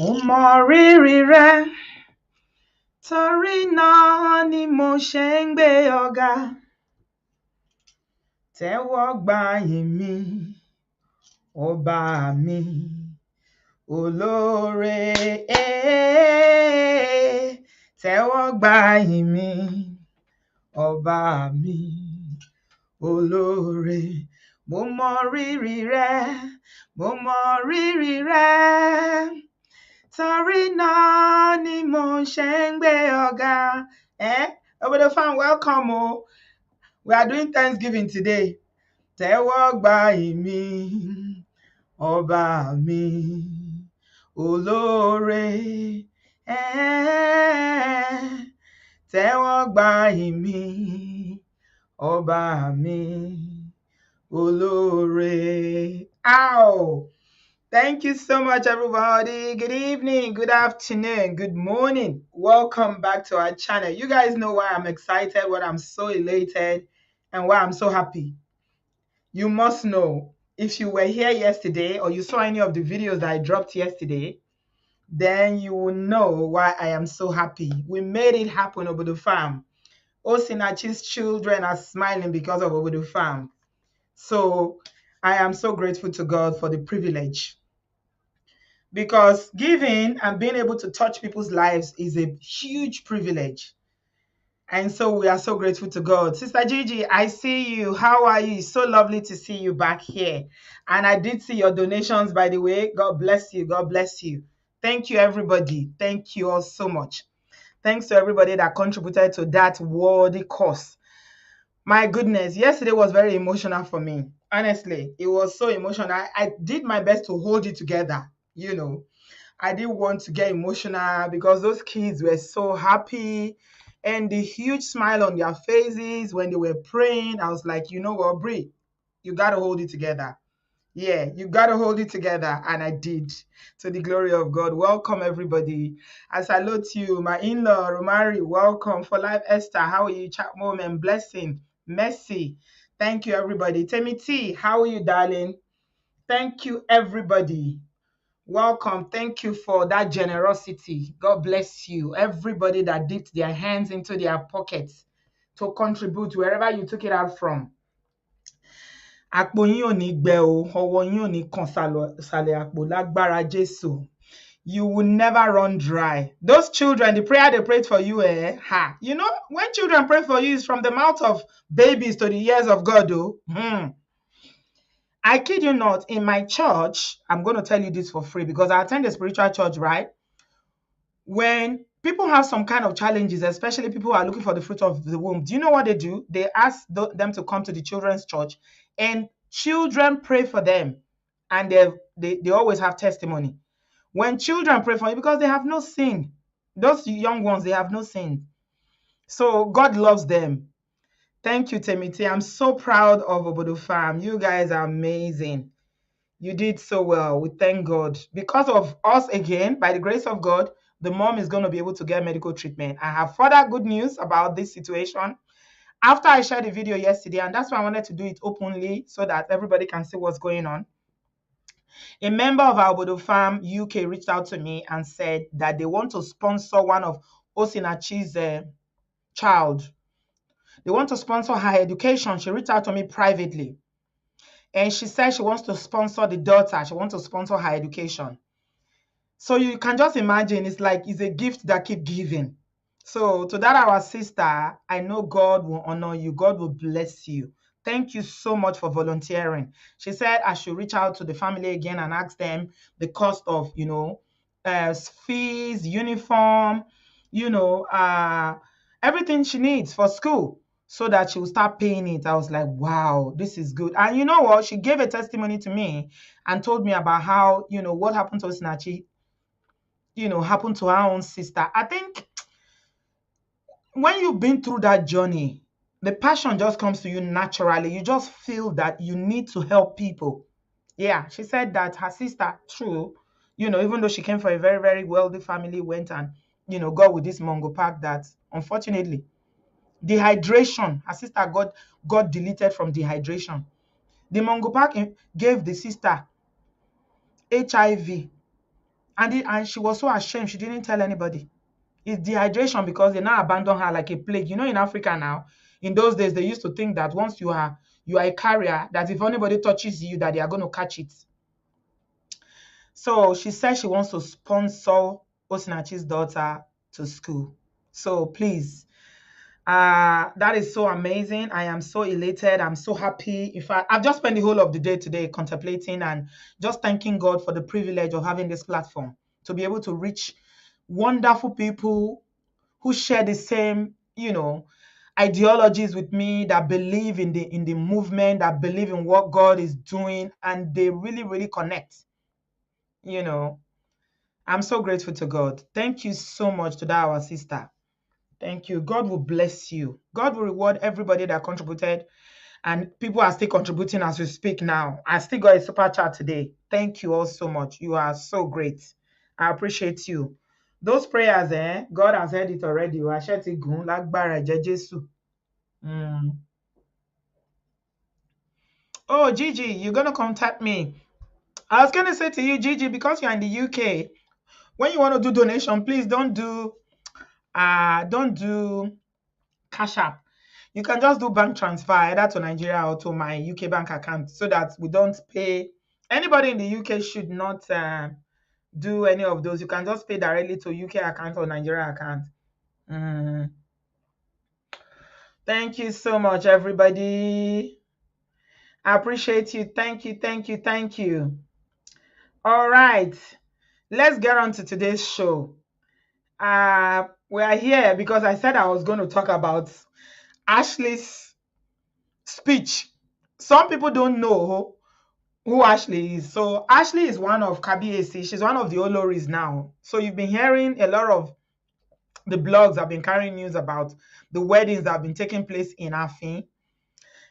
Mo mọ rírì rẹ, torí náà ni mo ṣe ń gbé ọ̀gá. Tẹ́wọ́ gba ìyìn mi, ọba mi, olóore. Tẹ́wọ́ gba ìyìn mi, ọba mi, olóore. Mo mọ rírì rẹ, mo mọ rírì rẹ, torí náà ni mo ṣe ń gbé ọ̀gá. Obodo fam, welcome. We are doing Thanksgiving today. Tẹ́wọ́ gba ìyìn mi, ọba mi, olóore. Tẹ́wọ́ gba ìyìn mi, ọba mi, olóore. Ow! Thank you so much, everybody. Good evening, good afternoon, good morning. Welcome back to our channel. You guys know why I'm excited, why I'm so elated, and why I'm so happy. You must know, if you were here yesterday or you saw any of the videos that I dropped yesterday, then you will know why I am so happy. We made it happen over the farm. Osinachi's children are smiling because of over the farm. So I am so grateful to God for the privilege. Because giving and being able to touch people's lives is a huge privilege. And so we are so grateful to God. Sister Gigi, I see you. How are you? It's so lovely to see you back here. And I did see your donations, by the way. God bless you. God bless you. Thank you, everybody. Thank you all so much. Thanks to everybody that contributed to that worthy cause. My goodness, yesterday was very emotional for me. Honestly, it was so emotional. I did my best to hold it together, you know. I didn't want to get emotional because those kids were so happy and the huge smile on their faces when they were praying. I was like, you know what, Brie, you got to hold it together. Yeah, you got to hold it together. And I did, to the glory of God. Welcome, everybody. I salute you, my in-law, Romari. Welcome. For Life, Esther. How are you? Chat moment. Blessing. Mercy. Thank you, everybody. Temi T, how are you, darling? Thank you, everybody. Welcome. Thank you for that generosity. God bless you. Everybody that dipped their hands into their pockets to contribute wherever you took it out from. Àpò yín ò ní gbẹ o, ọwọ́ yín ò ní kan sàlẹ̀ àpò lágbára Jésù. You will never run dry. Those children, the prayer they prayed for you, you know, when children pray for you, it's from the mouth of babies to the ears of God, oh. I kid you not, in my church, I'm going to tell you this for free because I attend a spiritual church, right? When people have some kind of challenges, especially people who are looking for the fruit of the womb, do you know what they do? They ask them to come to the children's church and children pray for them. And they always have testimony. When children pray for you, because they have no sin. Those young ones, they have no sin. So God loves them. Thank you, Temiti. I'm so proud of Obodo Farm. You guys are amazing. You did so well. We thank God. Because of us, again, by the grace of God, the mom is going to be able to get medical treatment. I have further good news about this situation. After I shared the video yesterday, and that's why I wanted to do it openly so that everybody can see what's going on. A member of our Obodo Farm UK reached out to me and said that they want to sponsor one of Osinachi's child. They want to sponsor her education. She reached out to me privately. And she said she wants to sponsor the daughter. She wants to sponsor her education. So you can just imagine, it's like it's a gift that keeps giving. So to that, our sister, I know God will honor you. God will bless you. Thank you so much for volunteering. She said I should reach out to the family again and ask them the cost of, you know, fees, uniform, you know, everything she needs for school so that she will start paying it. I was like, wow, this is good. And you know what? She gave a testimony to me and told me about how, you know, what happened to Osinachi, you know, happened to her own sister. I think when you've been through that journey, the passion just comes to you naturally. You just feel that you need to help people. Yeah, she said that her sister, true, you know, even though she came from a very, very wealthy family, went and, you know, got with this Mongo Park that, unfortunately, dehydration, her sister got deleted from dehydration. The Mongo Park gave the sister HIV. And she was so ashamed. She didn't tell anybody. It's dehydration because they now abandon her like a plague. You know, in Africa now, in those days, they used to think that once you are a carrier, that if anybody touches you, that they are going to catch it. So she said she wants to sponsor Osinachi's daughter to school. So please, that is so amazing. I am so elated. I'm so happy. In fact, I've just spent the whole of the day today contemplating and just thanking God for the privilege of having this platform to be able to reach wonderful people who share the same, ideologies with me, that believe in the movement, that believe in what God is doing, and they really, really connect. You know, I'm so grateful to God. Thank you so much to that our sister. Thank you. God will bless you. God will reward everybody that contributed. And people are still contributing as we speak now. I still got a super chat today. Thank you all so much. You are so great. I appreciate you. Those prayers, God has heard it already. Àṣẹ lágbára ẹ̀jẹ̀ Jésù. Oh, Gigi, you're gonna contact me. I was gonna say to you, Gigi, because you're in the UK, when you want to do donation, please don't do Cash App. You can just do bank transfer either to Nigeria or to my UK bank account so that we don't pay. Anybody in the UK should not do any of those. You can just pay directly to UK account or Nigeria account. Thank you so much, everybody. I appreciate you. Thank you, thank you, thank you. All right, let's get on to today's show. We are here because I said I was going to talk about Ashley's speech. Some people don't know who Ashley is. So Ashley is one of Kabiesi. She's one of the Oloris now. So you've been hearing a lot of the blogs have been carrying news about the weddings that have been taking place in Afin.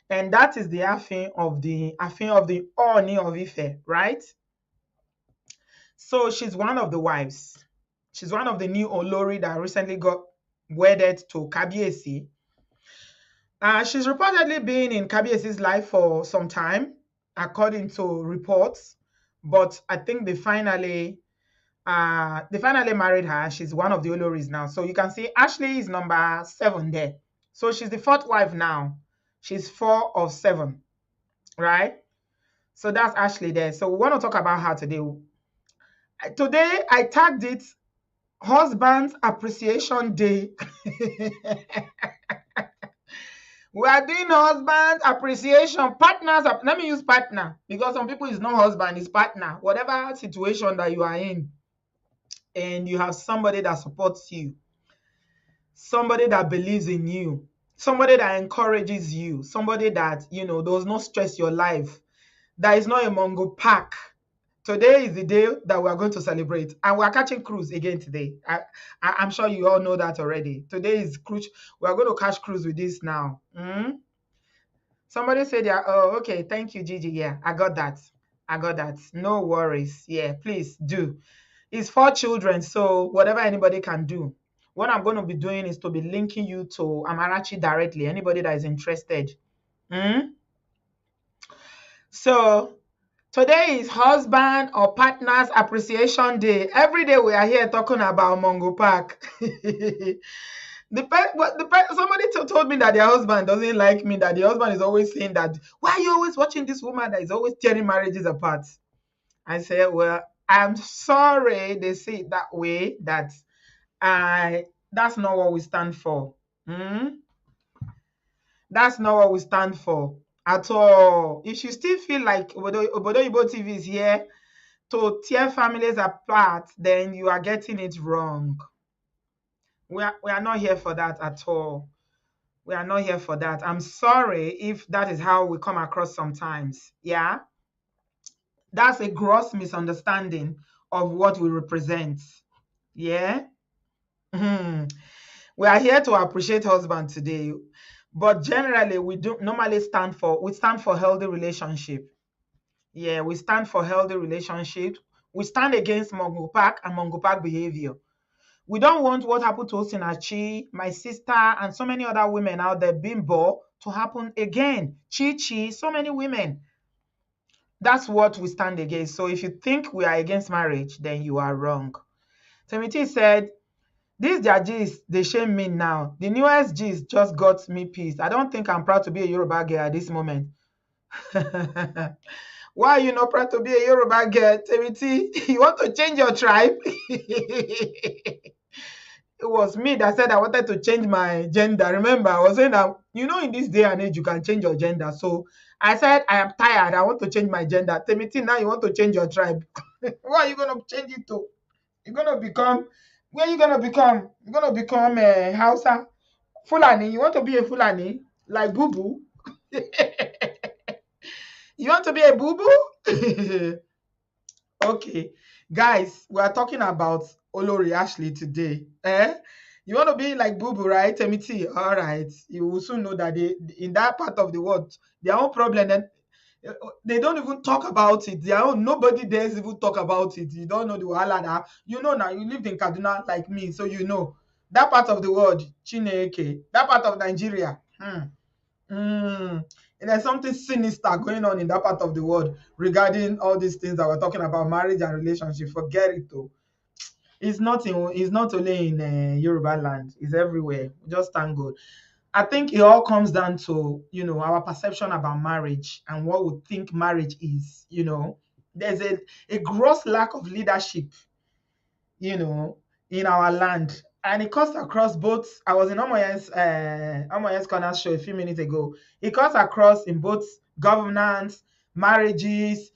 And that is the Afin of the Oni of Ife, right? So she's one of the wives. She's one of the new Olori that recently got wedded to Kabiesi. She's reportedly been in Kabiesi's life for some time, according to reports. But I think they finally married her. She's one of the Oloris now. So you can see Ashley is number 7 there. So she's the 4th wife now. She's 4 of 7, right? So that's Ashley there. So we want to talk about her today. Today I tagged it Husband's Appreciation Day. We are doing husband appreciation, partners. Let me use partner because some people is not husband, it's partner. Whatever situation that you are in, and you have somebody that supports you, somebody that believes in you, somebody that encourages you, somebody that, does not stress your life, that is not a Mongo pack. Today is the day that we are going to celebrate, and we are catching cruise again today. I'm sure you all know that already. Today is cruise. We are going to catch cruise with this now. Somebody said, yeah, oh, okay, thank you, Gigi. Yeah, I got that. No worries. Yeah, please do. It's 4 children, so whatever anybody can do. What I'm going to be doing is to be linking you to Amarachi directly, anybody that is interested. So today is Husband or Partners Appreciation Day. Every day we are here talking about Mongo Park. Somebody told me that their husband doesn't like me, that the husband is always saying that, why are you always watching this woman that is always tearing marriages apart? I say, well, I'm sorry they say it that way, that's not what we stand for. That's not what we stand for at all. If you still feel like Obodooyinbo TV is here to tear families apart, then you are getting it wrong. We are not here for that at all. We are not here for that. I'm sorry if that is how we come across sometimes. Yeah. That's a gross misunderstanding of what we represent. Yeah. We are here to appreciate husband today. But generally, we do normally stand for healthy relationship. Yeah, we stand for healthy relationship. We stand against Mongo Park and Mongo Park behavior. We don't want what happened to Osinachi, my sister, and so many other women out there, Bimbo, to happen again. Chi, so many women. That's what we stand against. So if you think we are against marriage, then you are wrong. Timothy said, "This their gist, they shame me now. The newest gist just got me peace. I don't think I'm proud to be a Yoruba girl at this moment." Why are you not proud to be a Yoruba girl, Timothy? You want to change your tribe? It was me that said I wanted to change my gender. Remember, I was saying that, in this day and age, you can change your gender. So I said, I am tired. I want to change my gender. Timothy, now you want to change your tribe. What are you going to change it to? You're going to become, where are you going to become? You're going to become a Hausa. Fulani. You want to be a Fulani? Like Boo Boo? You want to be a Boo Boo? Okay, guys, we are talking about Olori Ashley today. You want to be like Boo Boo, right? Temiti, all right. You will soon know that in that part of the world, their own problem, and they don't even talk about it. Their own, nobody dares even talk about it. You don't know the wahala that, now, you lived in Kaduna like me, so you know that part of the world, Chineke, that part of Nigeria. Mm. And there's something sinister going on in that part of the world regarding all these things that we're talking about, marriage and relationship. Forget it though. It's not only in Yoruba land. It's everywhere. Just thank God. I think it all comes down to our perception about marriage and what we think marriage is. There's a gross lack of leadership you know, in our land. And it cuts across both. I was in Omoyen's Corner show a few minutes ago. It cuts across in both governance, marriages,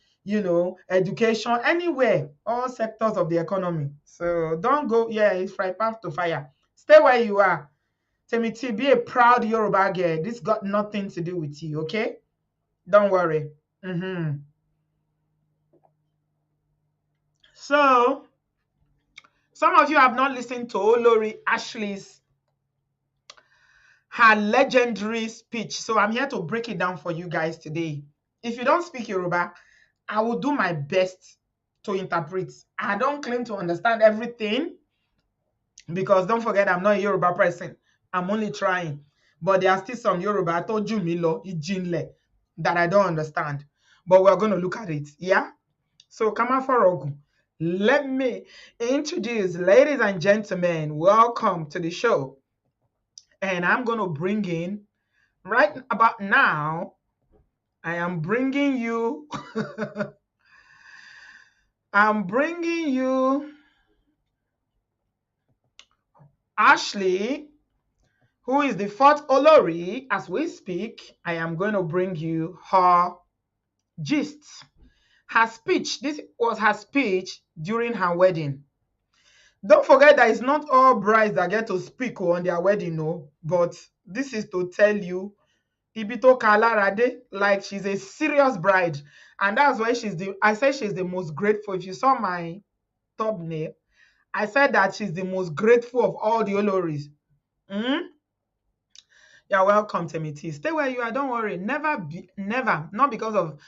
education, anywhere, all sectors of the economy. So don't go, it's from path to fire. Stay where you are. Temiti, be a proud Yoruba girl. This got nothing to do with you, okay? Don't worry. So, some of you have not listened to Olori Ashley's her legendary speech. So I'm here to break it down for you guys today. If you don't speak Yoruba, I will do my best to interpret. I don't claim to understand everything because don't forget I'm not a Yoruba person. I'm only trying. But there are still some Yoruba, I told you Milo, Ijinle, that I don't understand. But we're going to look at it. Yeah? So Kamaforogu, let me introduce, ladies and gentlemen, welcome to the show. And I'm going to bring in, right about now, I am bringing you, I'm bringing you Ashley, who is the fourth Olori. As we speak, I am going to bring you her gist. Her speech, this was her speech during her wedding. Don't forget that it's not all brides that get to speak on their wedding, no. But this is to tell you, Ibito Kalarade, like she's a serious bride. And that's why I said she's the most grateful. If you saw my thumbnail, I said that she's the most grateful of all the Oloris. You're welcome, Temiti. Stay where you are. Don't worry. Never, not because of,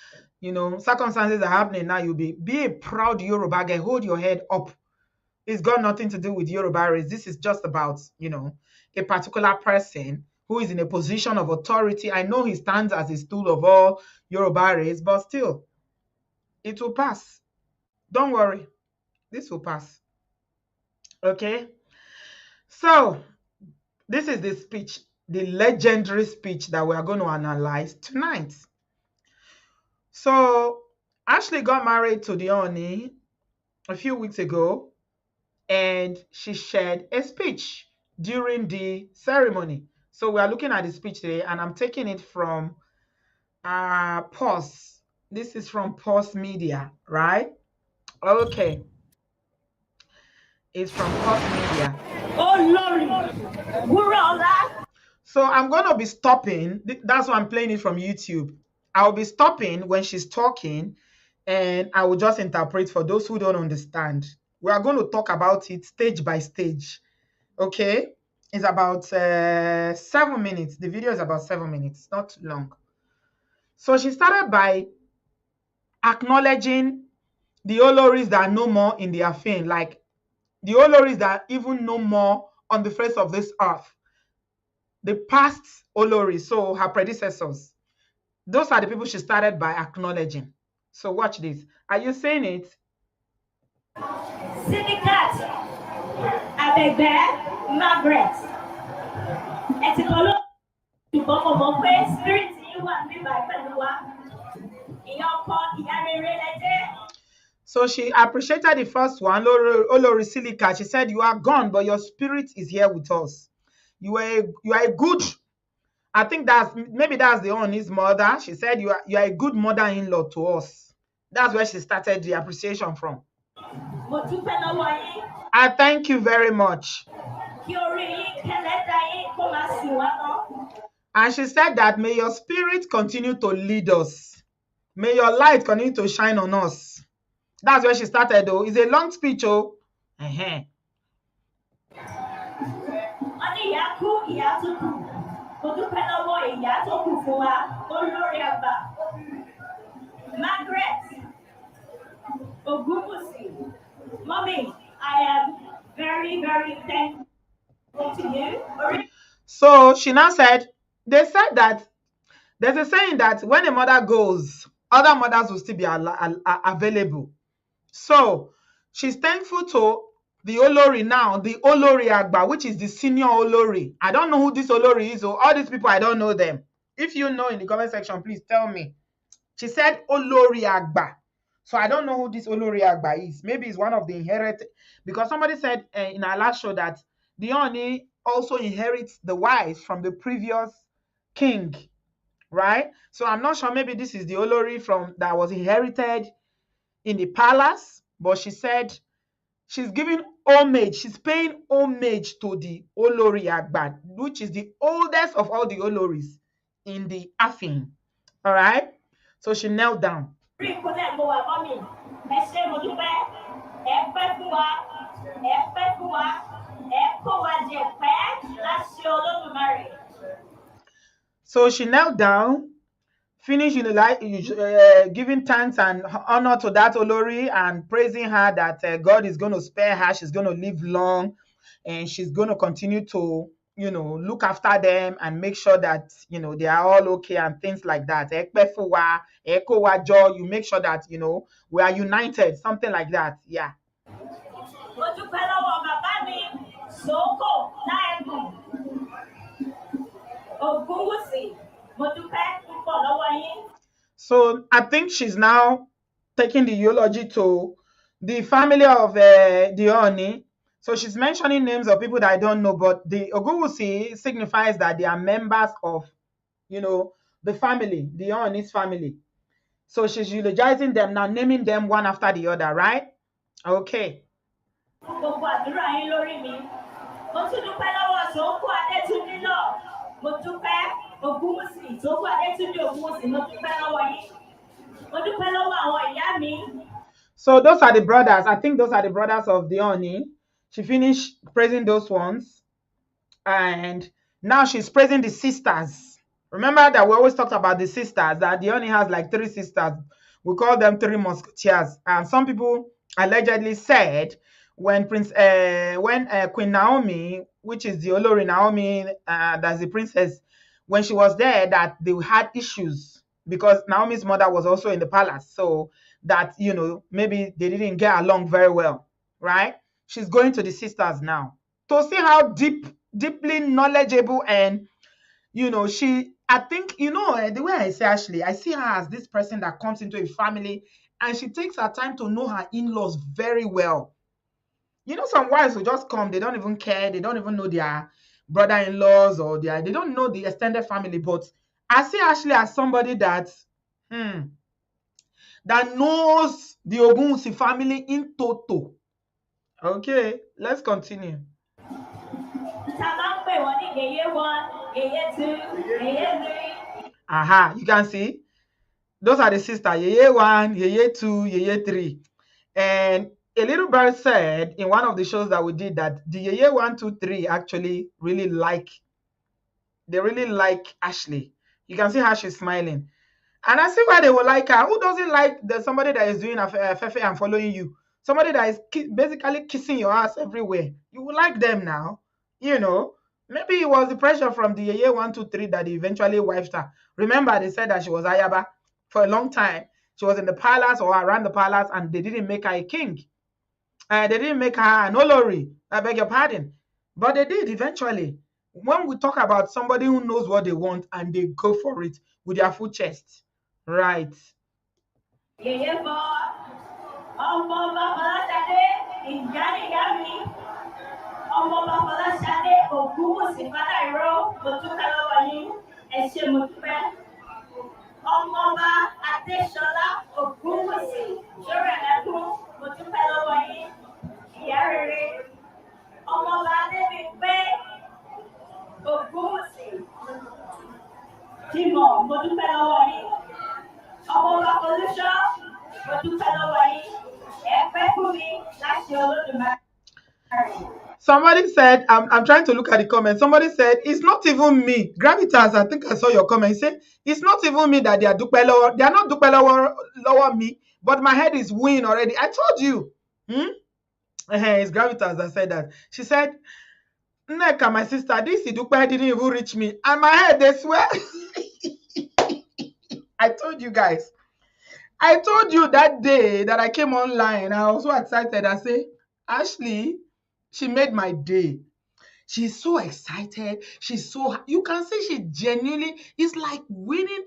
circumstances are happening now. You'll be a proud Yoruba girl. Hold your head up. It's got nothing to do with Yoruba race. This is just about, a particular person who is in a position of authority. I know he stands as a stool of all Yoruba race, but still, it will pass. Don't worry. This will pass. Okay? So, this is the speech, the legendary speech that we are going to analyze tonight. So, Ashley got married to the Oni a few weeks ago, and she shared a speech during the ceremony. So we are looking at the speech today, and I'm taking it from Pulse. This is from Pulse Media, right? Okay. It's from Pulse Media. Oh, Lord. So I'm going to be stopping. That's why I'm playing it from YouTube. I'll be stopping when she's talking, and I will just interpret for those who don't understand. We are going to talk about it stage by stage. Okay? It's about 7 minutes. The video is about 7 minutes, not long. So she started by acknowledging the Oloris that are no more in their fame, like the Oloris that are even no more on the face of this earth. The past Oloris, so her predecessors. Those are the people she started by acknowledging. So watch this. Are you saying it? Syndicate Abegbe Margaret. Ẹ ti kọ́ ló ṣùgbọ́n mo mọ̀ pé spirit yín wà níbà pẹ̀lú wa. Ìyá ọkọ ìyá rere lẹ jẹ́. So she appreciated the first one, Olori Silica. She said, "You are gone, but your spirit is here with us. You are a good." I think maybe that's the Oni's mother. She said, "You are a good mother-in-law to us." That's where she started the appreciation from. Mo dúpẹ́ lọ́wọ́ yín. I thank you very much. Kí orí yín kẹlẹ́dà yín kó máa sìn wá lọ. And she said that may your spirit continue to lead us. May your light continue to shine on us. That's where she started, though. It's a long speech, oh. Wọ́n ní ìyá kú ìyá tó kù. Mo dúpẹ́ lọ́wọ́ ìyá tó kù fún wa, olórí àgbà. Margaret Ogunwusi. Mommy, I am very, very thankful to you. So she now said, they said that there's a saying that when a mother goes, other mothers will still be available. So she's thankful to the Olori now, the Olori Agba, which is the senior Olori. I don't know who this Olori is, or all these people, I don't know them. If you know in the comment section, please tell me. She said Olori Agba. So I don't know who this Olori Agba is. Maybe it's one of the inherited, because somebody said in our last show that the Oni also inherits the wives from the previous king, right? So I'm not sure, maybe this is the Olori that was inherited in the palace, but she said she's giving homage, she's paying homage to the Olori Agba, which is the oldest of all the Oloris in the Afin. All right? So she knelt down. So she knelt down, finished giving thanks and honor to that Olori and praising her that God is going to spare her, she's going to live long, and she's going to continue to, look after them and make sure that, they are all okay and things like that. You make sure that, we are united, something like that. Yeah. So I think she's now taking the eulogy to the family of the Oni. So she's mentioning names of people that I don't know, but the Ogunwusi signifies that they are members of, the family, the Oni's family. So she's eulogizing them now, naming them one after the other, right? Okay. So those are the brothers. I think those are the brothers of the Oni. She finished praising those ones. And now she's praising the sisters. Remember that we always talked about the sisters, that the Oni has like 3 sisters. We call them 3 musketeers. And some people allegedly said when Queen Naomi, which is the Olori Naomi, that's the princess, when she was there, that they had issues because Naomi's mother was also in the palace. So that, maybe they didn't get along very well, right? She's going to the sisters now to see how deeply knowledgeable and, I think, the way I say Ashley, I see her as this person that comes into a family and she takes her time to know her in-laws very well. Some wives will just come, they don't even care, they don't even know their brother-in-laws or they don't know the extended family. But I see Ashley as somebody that knows the Ogunwusi family in toto. Okay, let's continue. Aha, you can see those are the sisters, Yeye 1, Yeye 2, Yeye 3. And a little bird said in one of the shows that we did that the Yeye 1, 2, 3 actually really like Ashley. You can see how she's smiling. And I see why they will like her. Who doesn't like somebody that is doing a fefe and following you? Somebody that is basically kissing your ass everywhere. You will like them now. Maybe it was the pressure from the Yeye 1, 2, 3 that eventually wiped her. Remember, they said that she was Ayaba for a long time. She was in the palace or around the palace, and they didn't make her a king. They didn't make her an Olori. I beg your pardon. But they did eventually. When we talk about somebody who knows what they want and they go for it with their full chest. Right. Yeye bọ ọmọ Babaláṣadé ìyá mi ọmọ Babaláṣadé Ògúnwùsì Fádàìró mo dúpẹ́ lọ́wọ́ yín ẹ ṣé mo dúpẹ́. Ọmọọba Adéṣọlá Ògúnwùsì Ṣórẹ̀lẹ́kún mo dúpẹ́ lọ́wọ́ yín ìyá rere. Ọmọọba Adébímpé Ògúnwùsì Jímọ̀ mo dúpẹ́ lọ́wọ́ yín. Ọmọọba Olúṣọ́ mo dúpẹ́ lọ́wọ́ yín ẹ pẹ́ fún mi láti Olódùmarè. Somebody said, I'm trying to look at the comment. Somebody said, it's not even me. Gravitas, I think I saw your comment. He said, it's not even me that they are dupe lower. They are not dupe lower me, but my head is winning already. I told you. It's Gravitas that said that. She said, Neka, my sister, this dupe didn't even reach me. And my head, they swear. I told you guys. I told you that day that I came online. I was so excited. I say, Ashley, she made my day. She's so excited. She's so, you can see she genuinely is like winning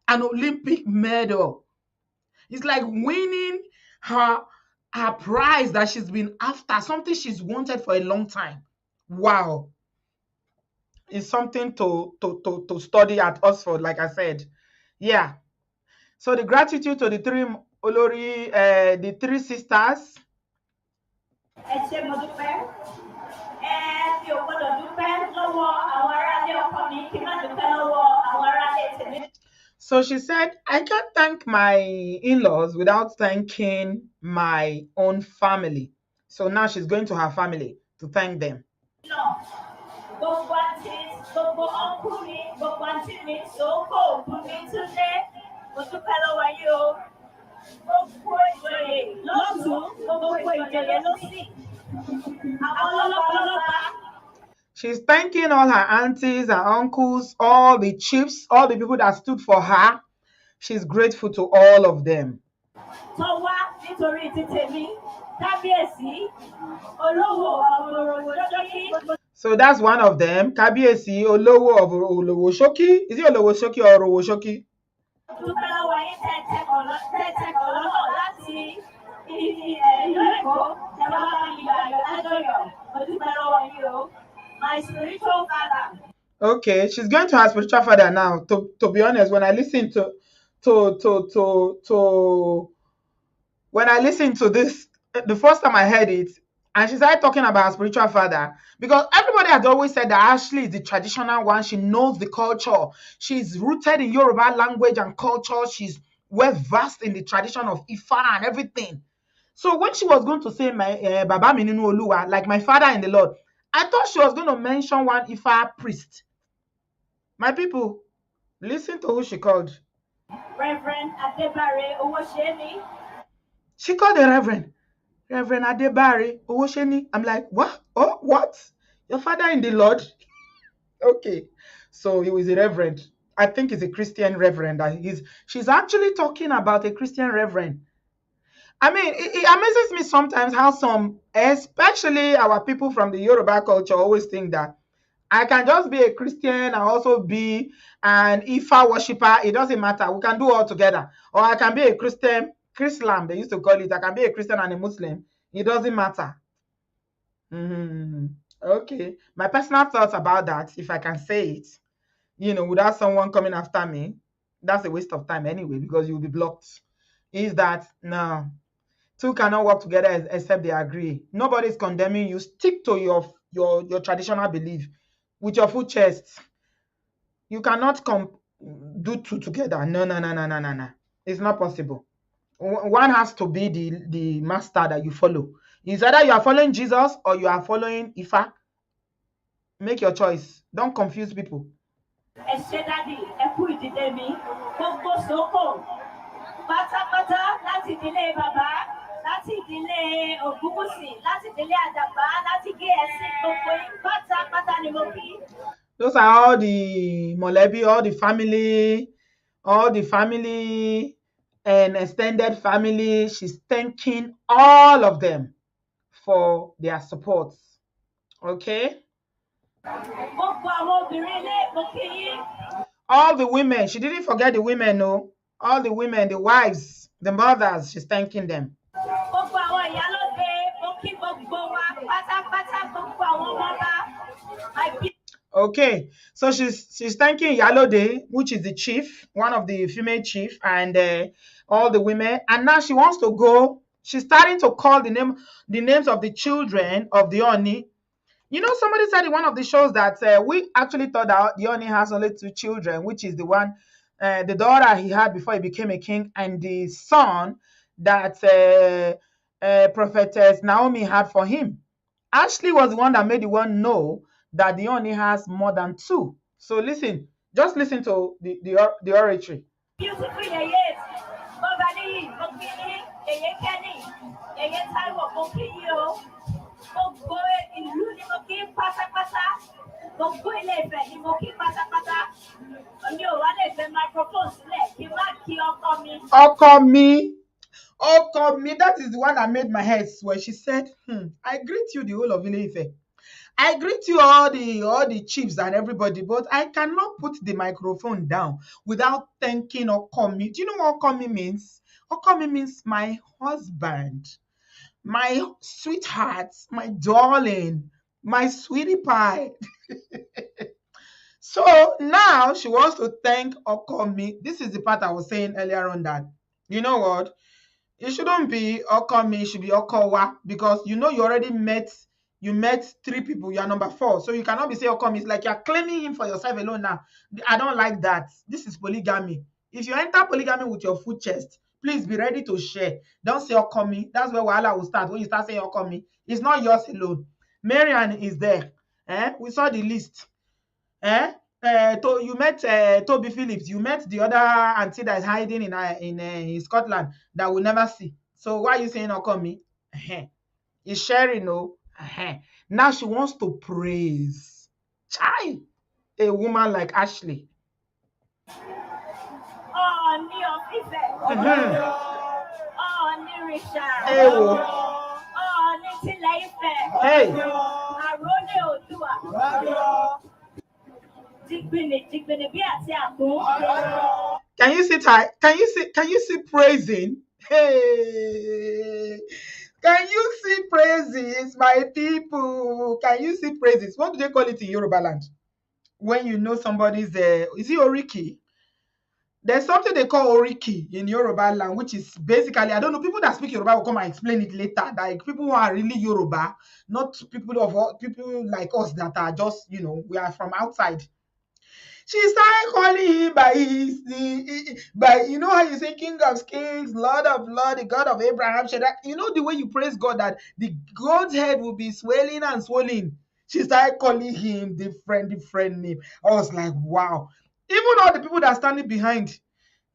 an Olympic medal. It's like winning her prize that she's been after, something she's wanted for a long time. Wow. It's something to study at Oxford, like I said. Yeah. So the gratitude to the three Olori, the three sisters. Ẹ ṣé mo dúpẹ́. Mi ò gbọ́dọ̀ dúpẹ́ lọ́wọ́ àwọn aráalé ọkọ mi kí n má dúpẹ́ lọ́wọ́ àwọn aráalé tèmi. So she said, I can't thank my in-laws without thanking my own family. So now she's going to her family to thank them. Gbogbo àǹtí, gbogbo ọ̀nkú mi, gbogbo àǹtí mi, Sòókò, Bùnmi, Túndé, mo dúpẹ́ lọ́wọ́ yín o. Gbogbo ìjòyè lọ́tùn, gbogbo ìjòyè lósì. Àwọn ọlọ́pàá. She's thanking all her aunties, her uncles, all the chiefs, all the people that stood for her. She's grateful to all of them. Tó wá nítorí ti tèmi, Kábíyèsí, Olówó Olówóṣókí. So that's one of them. Kábíyèsí, Olówó of Olówóṣókí. Is it Olówóṣókí or Olówóṣókí? Dúpẹ́ lọ́wọ́ yín tẹ́tẹ́kọ̀ lọ́nà láti ìlú Èkó, ẹ wá bá mi gbàgbọ́ lájọyọ̀, mo dúpẹ́ lọ́wọ́ yín o. My spiritual father. Okay, she's going to her spiritual father now. To be honest, when I listen to when I listened to this, the first time I heard it, and she started talking about her spiritual father, because everybody has always said that Ashley is the traditional one. She knows the culture. She's rooted in Yoruba language and culture. She's well versed in the tradition of Ifa and everything. So when she was going to say my Baba mi ninu Oluwa, like my father in the Lord, I thought she was going to mention one Ifa priest. My people, listen to who she called. Reverend Adebare Owosheni. She called the Reverend Adebare Owosheni. I'm like, what? Oh, what? Your father in the Lord? Okay. So he was a reverend. I think he's a Christian reverend. She's actually talking about a Christian reverend. I mean, it amazes me sometimes how some, especially our people from the Yoruba culture, always think that I can just be a Christian and also be an Ifa worshiper. It doesn't matter. We can do all together. Or I can be a Christian, Chrislam, they used to call it. I can be a Christian and a Muslim. It doesn't matter. Okay. My personal thoughts about that, if I can say it, without someone coming after me, that's a waste of time anyway, because you'll be blocked. Is that, no, two cannot work together except they agree. Nobody's condemning you. Stick to your traditional belief with your full chest. You cannot do two together. No. It's not possible. One has to be the master that you follow. It's either you are following Jesus or you are following Ifa. Make your choice. Don't confuse people. Ẹ ṣé dádì, ẹ kú ìdílé mi, gbogbo Sòókò, pátápátá láti ìdílé bàbá, láti ìdílé Ògúnwùsì, láti ìdílé Àdàbá, láti GSC, gbogbo pátápátá ni mo kí. Those are all the mọ̀lẹ́bí, all the family and extended family. She's thanking all of them for their support. Okay? All the women, she didn't forget the women, no. All the women, the wives, the mothers, she's thanking them. Okay, so she's thanking Yalode, which is the chief, one of the female chief, and all the women. And now she wants to go. She's starting to call the names of the children of the Oni. You know, somebody said in one of the shows that we actually thought that the Oni has only 2 children, which is the one, the daughter he had before he became a king, and the son that prophetess Naomi had for him. Ashley was the one that made the one know that the Oni has more than 2. So listen, just listen to the oratory. Okomi, that is the one that made my head sweat. She said, I greet you, the whole of Ile-Ife. I greet you all the chiefs and everybody, but I cannot put the microphone down without thanking Okomi. Do you know what Okomi means? Okomi means my husband, my sweetheart, my darling, my sweetie pie. So now she wants to thank Okomi. This is the part I was saying earlier on, that, you know what? It shouldn't be Okomi, it should be Okowa, because you know you already met 3 people, you are number 4. So you cannot be saying Okomi. It's like you're claiming him for yourself alone now. I don't like that. This is polygamy. If you enter polygamy with your full chest, please be ready to share. Don't say Okomi. That's where Wahala will start. When you start saying Okomi, it's not yours alone. Marian is there. We saw the list. You met Toby Phillips. You met the other auntie that is hiding in Scotland that we'll never see. So why are you saying Okomi? Is sharing, no? Now she wants to praise a woman like Ashley. Hey. Can you see Can you see praising? Hey. Can you see praises, my people? Can you see praises? What do they call it in Yoruba land? When you know somebody's is it Oriki? There's something they call Oriki in Yoruba land, which is basically, I don't know, people that speak Yoruba will come and explain it later. Like people who are really Yoruba, not people like us that are just, we are from outside. She started calling him by you know how you say King of Kings, Lord of Lords, the God of Abraham, Shadrach. You know the way you praise God, that the God's head will be swelling and swelling. She started calling him different name. I was like, wow. Even all the people that are standing behind,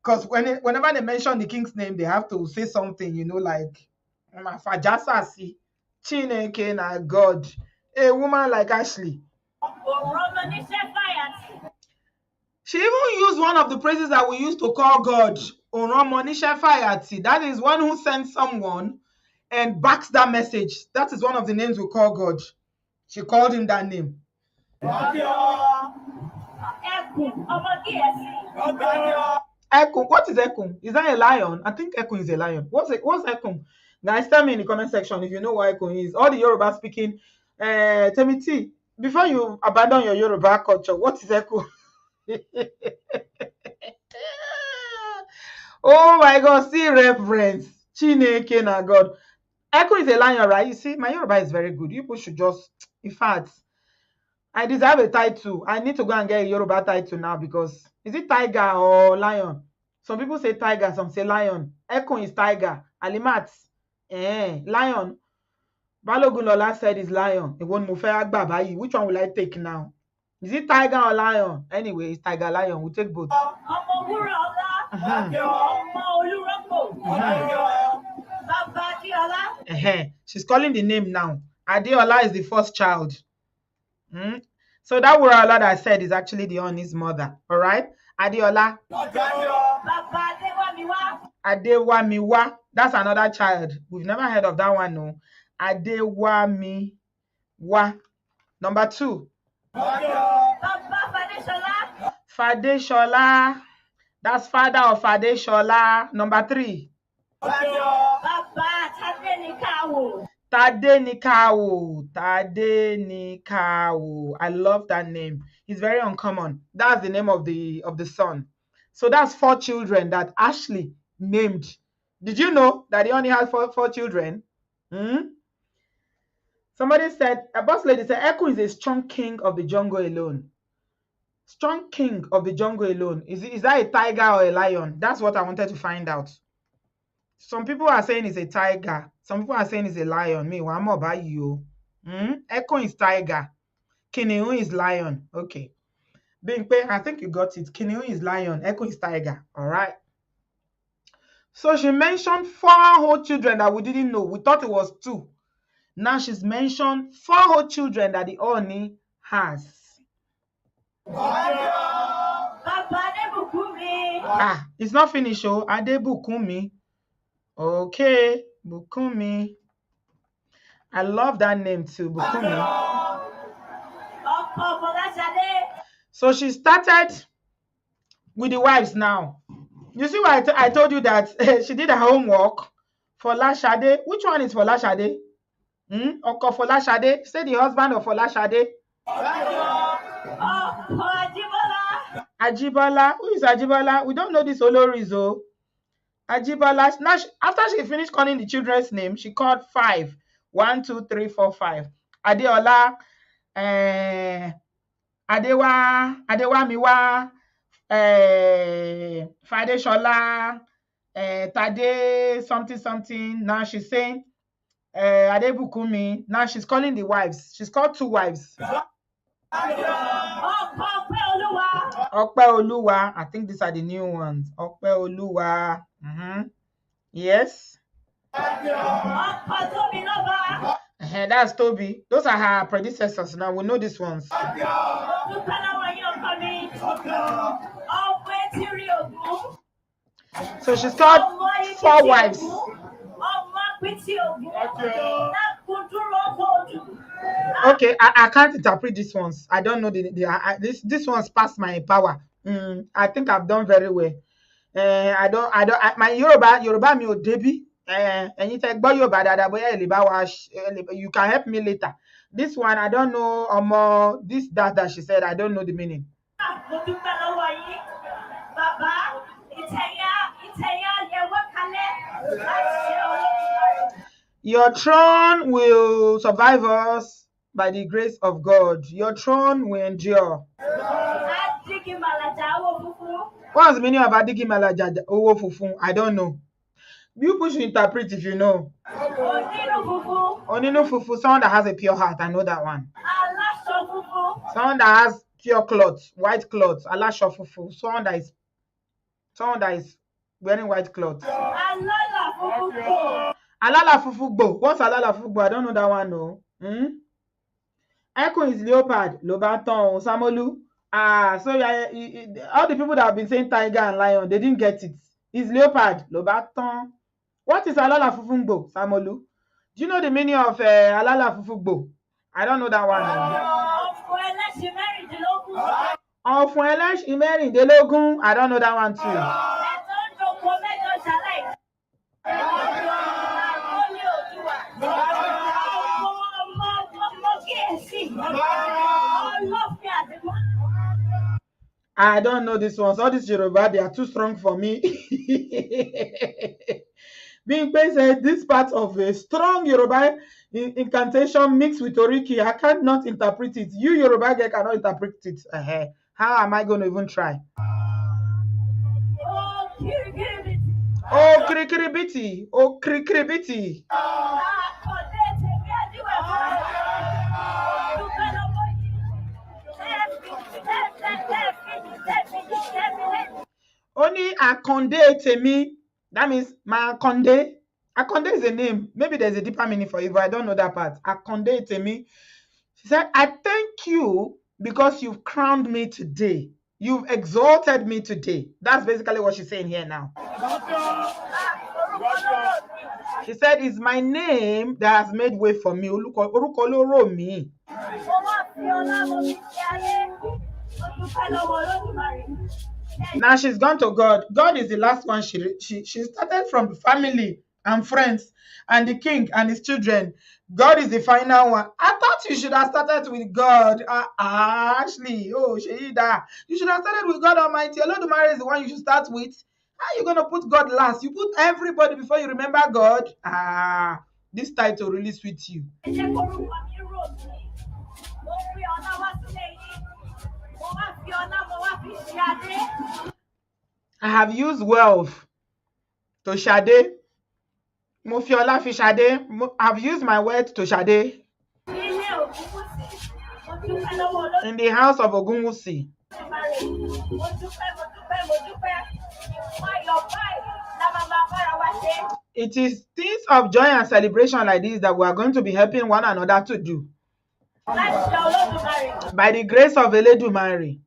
because whenever they mention the king's name, they have to say something, like Fajasasi, Chineke na God, a woman like Ashley. She even used one of the praises that we used to call God, Oromonishefayati. That is one who sends someone and backs that message. That is one of the names we call God. She called him that name. Ekun. What is Ekun? Is that a lion? I think Ekun is a lion. What's Ekun? Guys, tell me in the comment section if you know what Ekun is. All the Yoruba speaking. Temiti, before you abandon your Yoruba culture, what is Ekun? Oh my God, see reference. Chineke na God. Echo is a lion, right? You see, my Yoruba is very good. You people should just, in fact, I deserve a title. I need to go and get a Yoruba title now, because is it tiger or lion? Some people say tiger, some say lion. Echo is tiger. Alimat, lion. Balogun Lola said is lion. Which one will I take now? Is it tiger or lion? Anyway, it's tiger, lion. We'll take both. She's calling the name now. Adeola is the first child. So that Wuraola that I said is actually the Oni's mother. All right? Adeola. Adewamiwa. That's another child. We've never heard of that one, no. Adewamiwa. Number 2. Fadeshola. That's father of Fadeshola. Number 3. Tadenikawo. Tadenikawo. I love that name. It's very uncommon. That's the name of the son. So that's 4 children that Ashley named. Did you know that he only has four children? Somebody said, a boss lady said, Echo is a strong king of the jungle alone. Strong king of the jungle alone. Is that a tiger or a lion? That's what I wanted to find out. Some people are saying it's a tiger. Some people are saying it's a lion. Me, one more about you. Echo is tiger. Kiniun is lion. Okay. Bingpe, I think you got it. Kiniun is lion. Echo is tiger. All right. So she mentioned 4 whole children that we didn't know. We thought it was 2. Now she's mentioned 4 whole children that the Oni has. It's not finished. Oh, Adebukumi. Okay, Bukumi. I love that name too, Bukumi. So she started with the wives now. You see why I told you that she did her homework for Lashade. Which one is for Lashade? Oko for Lashade? Say the husband of Lashade. Ajibola. Who is Ajibola? We don't know this Olori, though. Ajibola. Now, after she finished calling the children's name, she called 5. 1, 2, 3, 4, 5. Adeola, Adewamiwa, Fadeshola, Tade, something. Now she's saying Adebukumi. Now she's calling the wives. She's called 2 wives. Okpeoluwa. I think these are the new ones. Okpeoluwa. Yes. That's Toby. Those are her predecessors. Now we know these ones. So she's got 4 wives. Okay, I can't interpret these ones. I don't know this one's past my power. I think I've done very well. My Yoruba mi ò débí. You can help me later. This one I don't know. This that she said, I don't know the meaning. Your throne will survive us by the grace of God. Your throne will endure. What's the meaning of Adigi Malaja Owo Fufu? I don't know. You push interpret if you know. Onino Fufu, someone that has a pure heart. I know that one. Someone that has pure clothes, white clothes. Alasho Fufu. Someone that is wearing white clothes. Alala Fufugbo. What's Alala Fufugbo? I don't know that one, no. Echo is leopard. Lobaton, Samolu. So all the people that have been saying tiger and lion, they didn't get it. It's leopard. Lobaton. What is Alala Fufugbo, Samolu? Do you know the meaning of Alala Fufugbo? I don't know that one. Ọ̀fun ẹlẹ́ṣin I don't know that one too. I don't know this one. All this Yoruba, they are too strong for me. Being said this part of a strong Yoruba incantation mixed with Oriki, I cannot interpret it. You Yoruba girl cannot interpret it. How am I going to even try? Oh, kirikiribiti. Oh, kirikiribiti. Only Akonde Temi. That means my Akonde. Akonde is a name. Maybe there's a deeper meaning for it, but I don't know that part. Akonde Temi. She said, I thank you because you've crowned me today. You've exalted me today. That's basically what she's saying here now. She said, it's my name that has made way for me. Orúkọ ló rò mí. Now she's gone to God. God is the last one. She started from the family and friends and the king and his children. God is the final one. I thought you should have started with God. Ashley, Sheida, you should have started with God Almighty. Olodumare is the one you should start with. How are you going to put God last? You put everybody before you remember God. This title really suits you. I have used wealth to Shade. Mo fi ọlá fi Shade. I've used my word to Shade. In the house of Ogunwusi. It is things of joy and celebration like this that we are going to be helping one another to do. By the grace of Eledumare.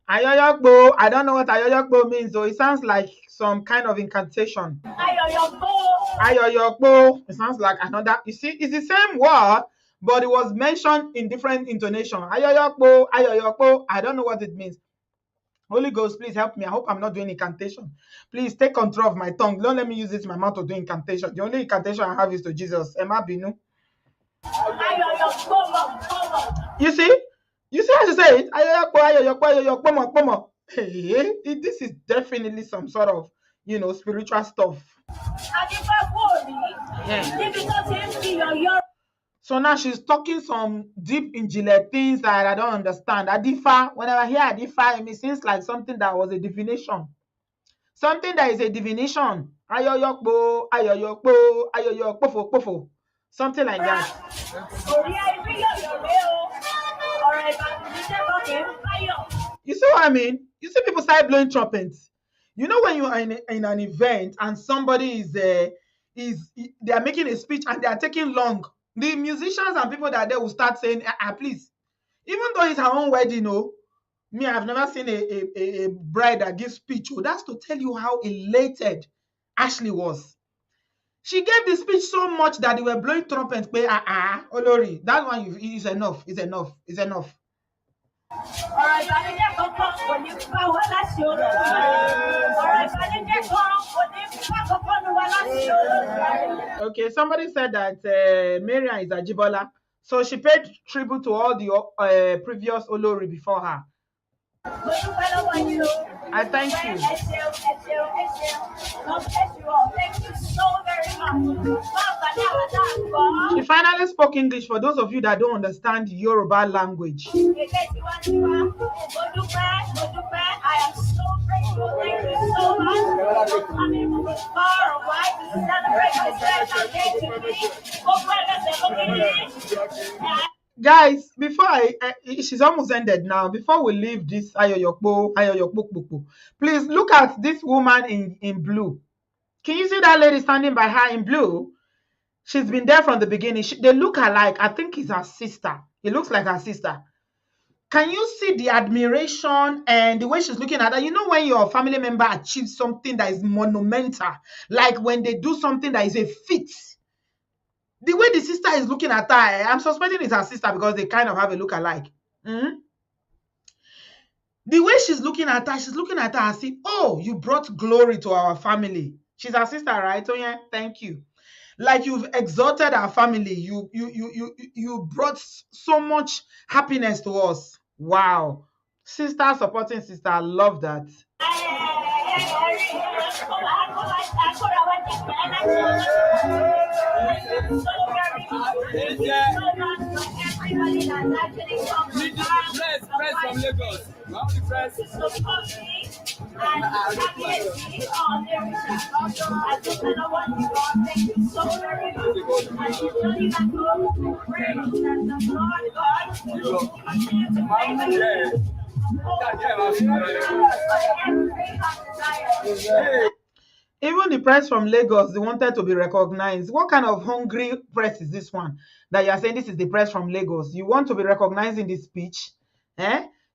Ayoyokbo, I don't know what Ayoyokbo means, so it sounds like some kind of incantation. Ayoyokbo, it sounds like another. You see, it's the same word, but it was mentioned in different intonation. Ayoyokbo, Ayoyokbo, I don't know what it means. Holy Ghost, please help me. I hope I'm not doing incantation. Please take control of my tongue. Don't let me use it in my mouth to do incantation. The only incantation I have is to Jesus. Emma Binu. You see? You see how to say it? This is definitely some sort of, spiritual stuff. Yeah. So now she's talking some deep injile things that I don't understand. Adifa, whenever I hear Adifa, it seems like something that was a divination. Something that is a divination. Ayoyokbo, ayoyokbo, ayoyokpofo, pofo. Something like that. You see what I mean? You see people start blowing trumpets. You know when you are in an event and somebody they are making a speech and they are taking long. The musicians and people that are there will start saying, please. Even though it's her own wedding, me, I've never seen a bride that gives speech. That's to tell you how elated Ashley was. She gave the speech so much that they were blowing trumpets. Olori, that one is enough. Is enough. Is enough. Okay, somebody said that Marian is Ajibola. So she paid tribute to all the previous Olori before her. I thank you. Thank you so very much. She finally spoke English for those of you that don't understand Yoruba language. I am so grateful. Thank you so much. I'm far away to celebrate. Guys, before she's almost ended now. Before we leave this Ayoyokpo, please look at this woman in blue. Can you see that lady standing by her in blue? She's been there from the beginning. They look alike. I think it's her sister. It looks like her sister. Can you see the admiration and the way she's looking at her? You know when your family member achieves something that is monumental, like when they do something that is a feat. The way the sister is looking at her, I'm suspecting it's her sister because they kind of have a look alike. The way she's looking at her as if, oh, you brought glory to our family. She's our sister, right? Oh yeah, thank you. Like you've exalted our family. You brought so much happiness to us. Wow. Sister supporting sister. I love that. Even the press from Lagos, they wanted to be recognized. What kind of hungry press is this one? That you are saying this is the press from Lagos. You want to be recognized in this speech?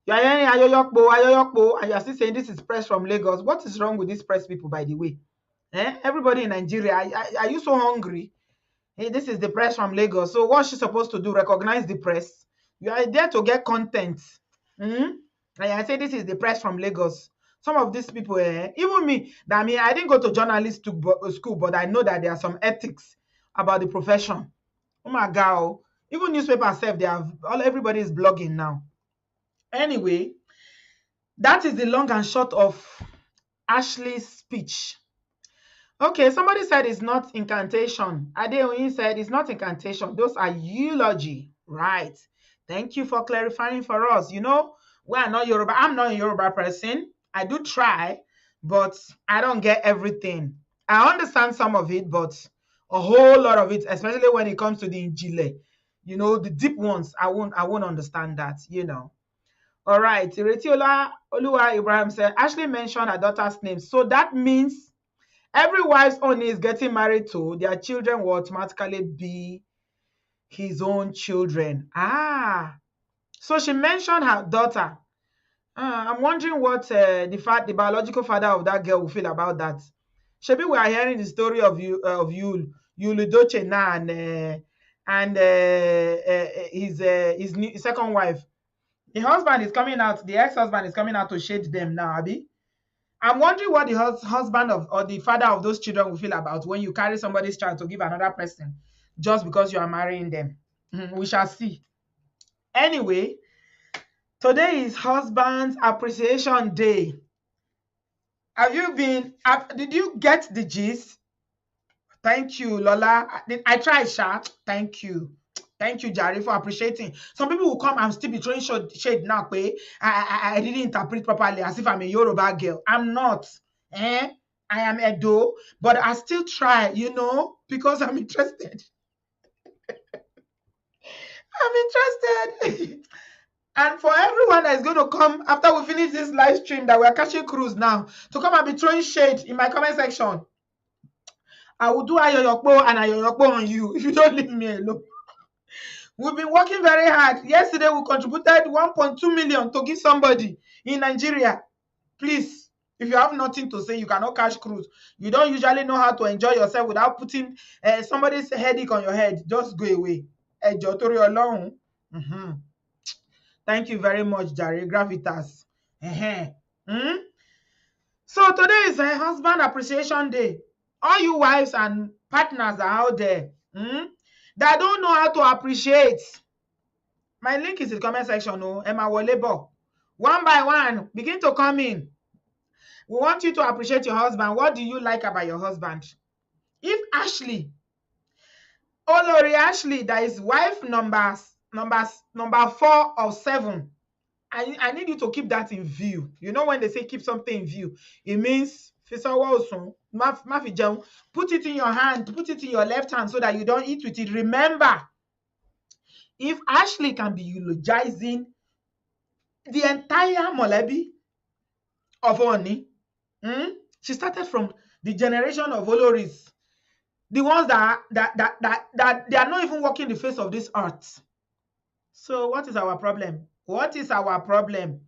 You are hearing ayoyokpo, ayoyokpo, and you are still saying this is press from Lagos. What is wrong with these press people, by the way? Everybody in Nigeria, are you so hungry? Hey, this is the press from Lagos. So what's she supposed to do? Recognize the press? You are there to get content. And I say this is the press from Lagos. Some of these people, even me, I mean, I didn't go to journalist school, but I know that there are some ethics about the profession. Oh my God. Even newspapers self, everybody is blogging now. Anyway, that is the long and short of Ashley's speech. Okay, somebody said it's not incantation. Adeoyin said it's not incantation. Those are eulogy. Right. Thank you for clarifying for us. You know, we are not Yoruba. I'm not a Yoruba person. I do try, but I don't get everything. I understand some of it, but a whole lot of it, especially when it comes to the Injile, you know, the deep ones, I won't understand that, you know. All right. Retiola Oluwa Ibrahim said, Ashley mentioned her daughter's name. So that means every wife's own is getting married to, their children will automatically be his own children. So she mentioned her daughter. I'm wondering what the biological father of that girl will feel about that. Shebi, we are hearing the story of Yul Udoche now and his second wife. The husband is coming out. The ex-husband is coming out to shade them now, Abi. I'm wondering what the husband of or the father of those children will feel about when you carry somebody's child to give another person just because you are marrying them. We shall see. Anyway, today is Husband's Appreciation Day. Did you get the gist? Thank you, Lola. I tried, Sha. Thank you. Thank you, Jari, for appreciating. Some people will come and still be throwing shade now. I didn't interpret properly as if I'm a Yoruba girl. I'm not. I am Edo, but I still try, you know, because I'm interested. I'm interested. And for everyone that is going to come after we finish this live stream that we're catching cruise now, to come and be throwing shade in my comment section, I will do ayoyokpo and ayoyokpo on you if you don't leave me alone. We've been working very hard. Yesterday, we contributed 1.2 million to give somebody in Nigeria. Please, if you have nothing to say, you cannot catch cruise. You don't usually know how to enjoy yourself without putting somebody's headache on your head. Just go away. Ẹjọ́ torí Ọlọ́run. Thank you very much, Jare Gravitas. So today is a Husband Appreciation Day. All you wives and partners are out there that don't know how to appreciate. My link is in the comment section. Emma Wolebo. One by one, begin to come in. We want you to appreciate your husband. What do you like about your husband? If Ashley, Olori Ashley, that is wife number 4 of 7, I need you to keep that in view. You know when they say keep something in view, it means put it in your hand, put it in your left hand so that you don't eat with it. Remember, if Ashley can be eulogizing the entire molebi of Oni, she started from the generation of Oloris, the ones that they are not even walking the face of this earth. So what is our problem? What is our problem?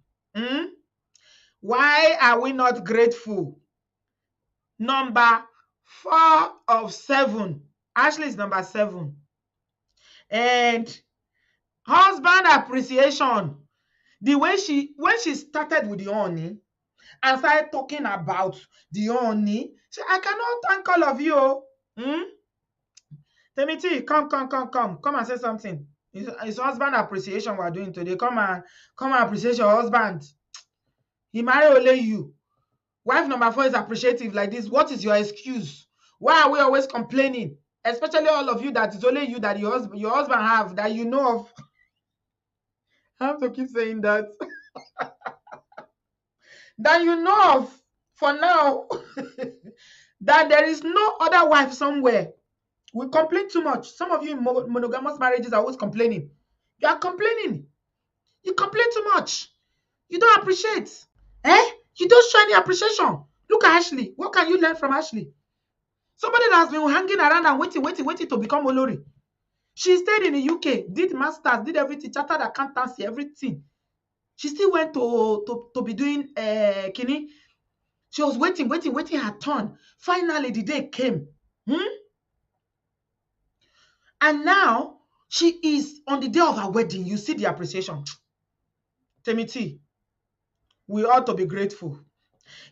Why are we not grateful? Number 4 of 7. Ashley is number 7. And husband appreciation. The way when she started with the Oni and started talking about the Oni, I cannot thank all of you. Temiti, come and say something. It's husband appreciation we're doing today. Come and appreciate your husband. He married only you. Wife number 4 is appreciative like this. What is your excuse? Why are we always complaining? Especially all of you that it's only you that your husband have that you know of. I have to keep saying that. That you know of for now. That there is no other wife somewhere. We complain too much. Some of you in monogamous marriages are always complaining. You are complaining. You complain too much. You don't appreciate. You don't show any appreciation. Look at Ashley. What can you learn from Ashley? Somebody that has been hanging around and waiting to become Olori. She stayed in the UK, did masters, did everything, chartered accountancy, everything. She still went to be doing kini. She was waiting, waiting her turn. Finally, the day came. And now she is on the day of her wedding. You see the appreciation. Temiti, we ought to be grateful.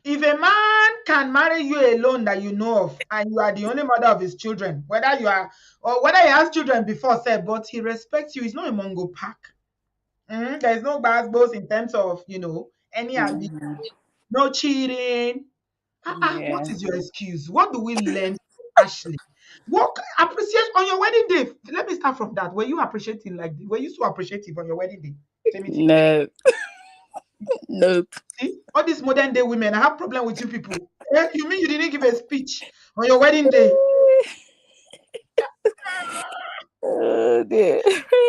If a man can marry you alone that you know of, and you are the only mother of his children, whether you are or whether he has children before, said, but he respects you, he's not a Mongo pack. There is no boss in terms of any abuse, Yeah. no cheating. What Yeah. is your excuse? What do we learn, Ashley? What appreciate on your wedding day? Let me start from that. Were you appreciating were you so appreciative on your wedding day? Timothy? No. Nope. See, all these modern day women, I have problem with you people. You mean you didn't give a speech on your wedding day? Oh dear.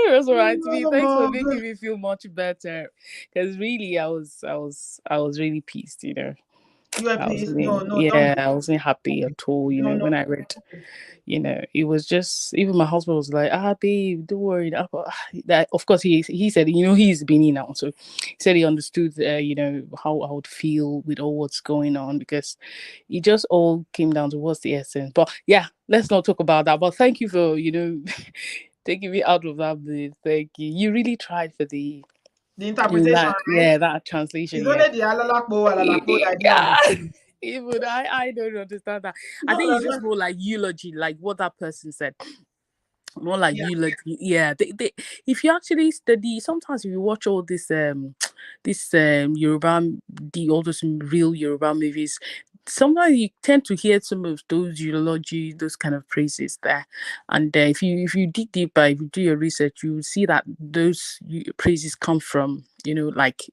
That's all right to me. Thanks for Oh, making me feel much better. Because really, I was really pissed. you are I pissed? No, wasn't, no, don't yeah, be. I wasn't happy at all. No, no. When I read, it was just, even my husband was like, babe, don't worry. That, of course, he said, he's been in now. So he said he understood, how I would feel with all what's going on, because it just all came down to what's the essence. But yeah, let's not talk about that. But thank you for, taking me out of that bit. Thank you. You really tried for The interpretation, right? that translation. It's Yeah. only the alalakbo that I didn't Yeah. understand. Even I don't understand that. I No, think no, it's no. just more like eulogy, like what that person said. More like Yeah. eulogy. Yeah. If you actually study, sometimes if you watch all this this Yoruba, all those real Yoruba movies, sometimes you tend to hear some of those eulogy, those kind of praises there. And if you dig deeper, if you do your research, you will see that those praises come from, like,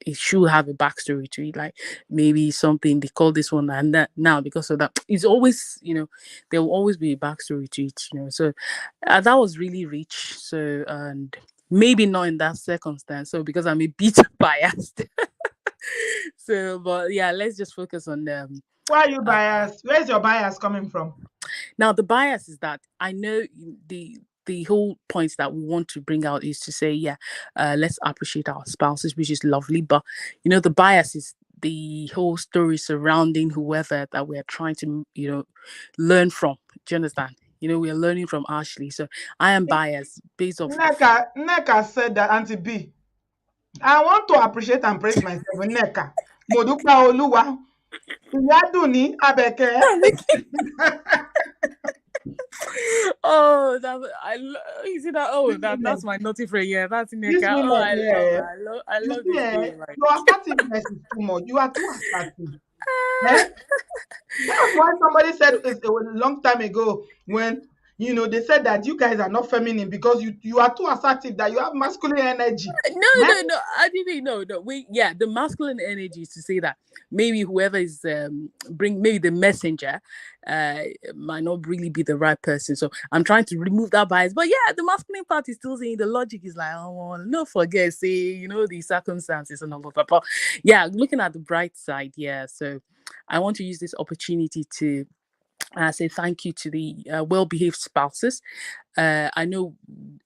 it should have a backstory to it, like maybe something they call this one and that now because of that. It's always, there will always be a backstory to it, So that was really rich. So, and maybe not in that circumstance. So because I'm a bit biased. So, but yeah, let's just focus on Why are you uh, biased? Where's your bias coming from? now. The bias is that I know the whole point that we want to bring out is to say, yeah, let's appreciate our spouses, which is lovely. But the bias is the whole story surrounding whoever that we're trying to, learn from. Do you understand? We are learning from Ashley. So I am biased based off. Nneka said that, Auntie B. I want to appreciate and praise myself. Nneka. Mo dúpẹ́ Olúwa. Ìyá dùn ní Abẹ́kẹ́. Oh, you see that? Oh, that's my naughty friend. Yeah, that's These Nneka. Oh, women, yeah. I You love see, this name. Like, your assertiveness is too much. You are too assertive. Eh? That's why somebody said a long time ago when they said that you guys are not feminine because you are too assertive, that you have masculine energy. no, Eh? no. I didn't know. No, yeah, the masculine energy is to say that maybe whoever is maybe the messenger, uh, might not really be the right person. So I'm trying to remove that bias. But yeah, the masculine part is still saying the logic is like, oh, well, no, forget, say, the circumstances and all of that. But yeah, looking at the bright side, yeah. So I want to use this opportunity to say thank you to the well-behaved spouses. I know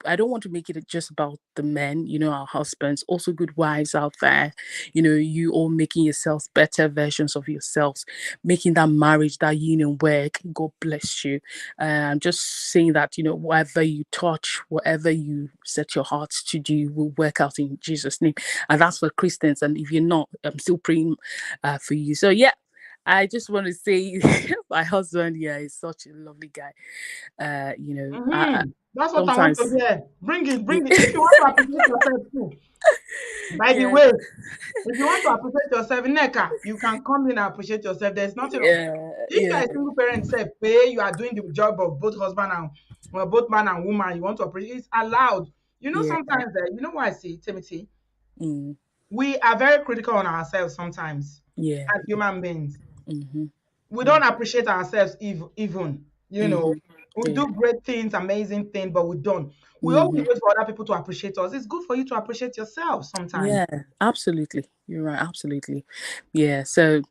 I don't want to make it just about the men, our husbands, also good wives out there, you all making yourselves better versions of yourselves, making that marriage, that union work. God bless you. I'm just saying that, whatever you touch, whatever you set your hearts to do will work out in Jesus' name. And that's for Christians. And if you're not, I'm still praying for you. So, yeah. I just want to say my husband, yeah, is such a lovely guy. I That's what I want to sometimes, hear. Bring it, bring it. If you want to appreciate yourself too. By the yeah, way, if you want to appreciate yourself, Nneka, you can come in and appreciate yourself. There's nothing wrong. yeah, If you yeah, are a single parent, say, pay, you are doing the job of both husband and both man and woman. You want to appreciate, it's allowed. yeah, Sometimes, you know what I say, Timothy? mm, We are very critical on ourselves sometimes yeah, as human beings. mm-hmm, We don't appreciate ourselves even. mm-hmm, We yeah, do great things, amazing things, but we don't. We always mm-hmm, wait for other people to appreciate us. It's good for you to appreciate yourself sometimes. yeah, absolutely. You're right, absolutely. Yeah, so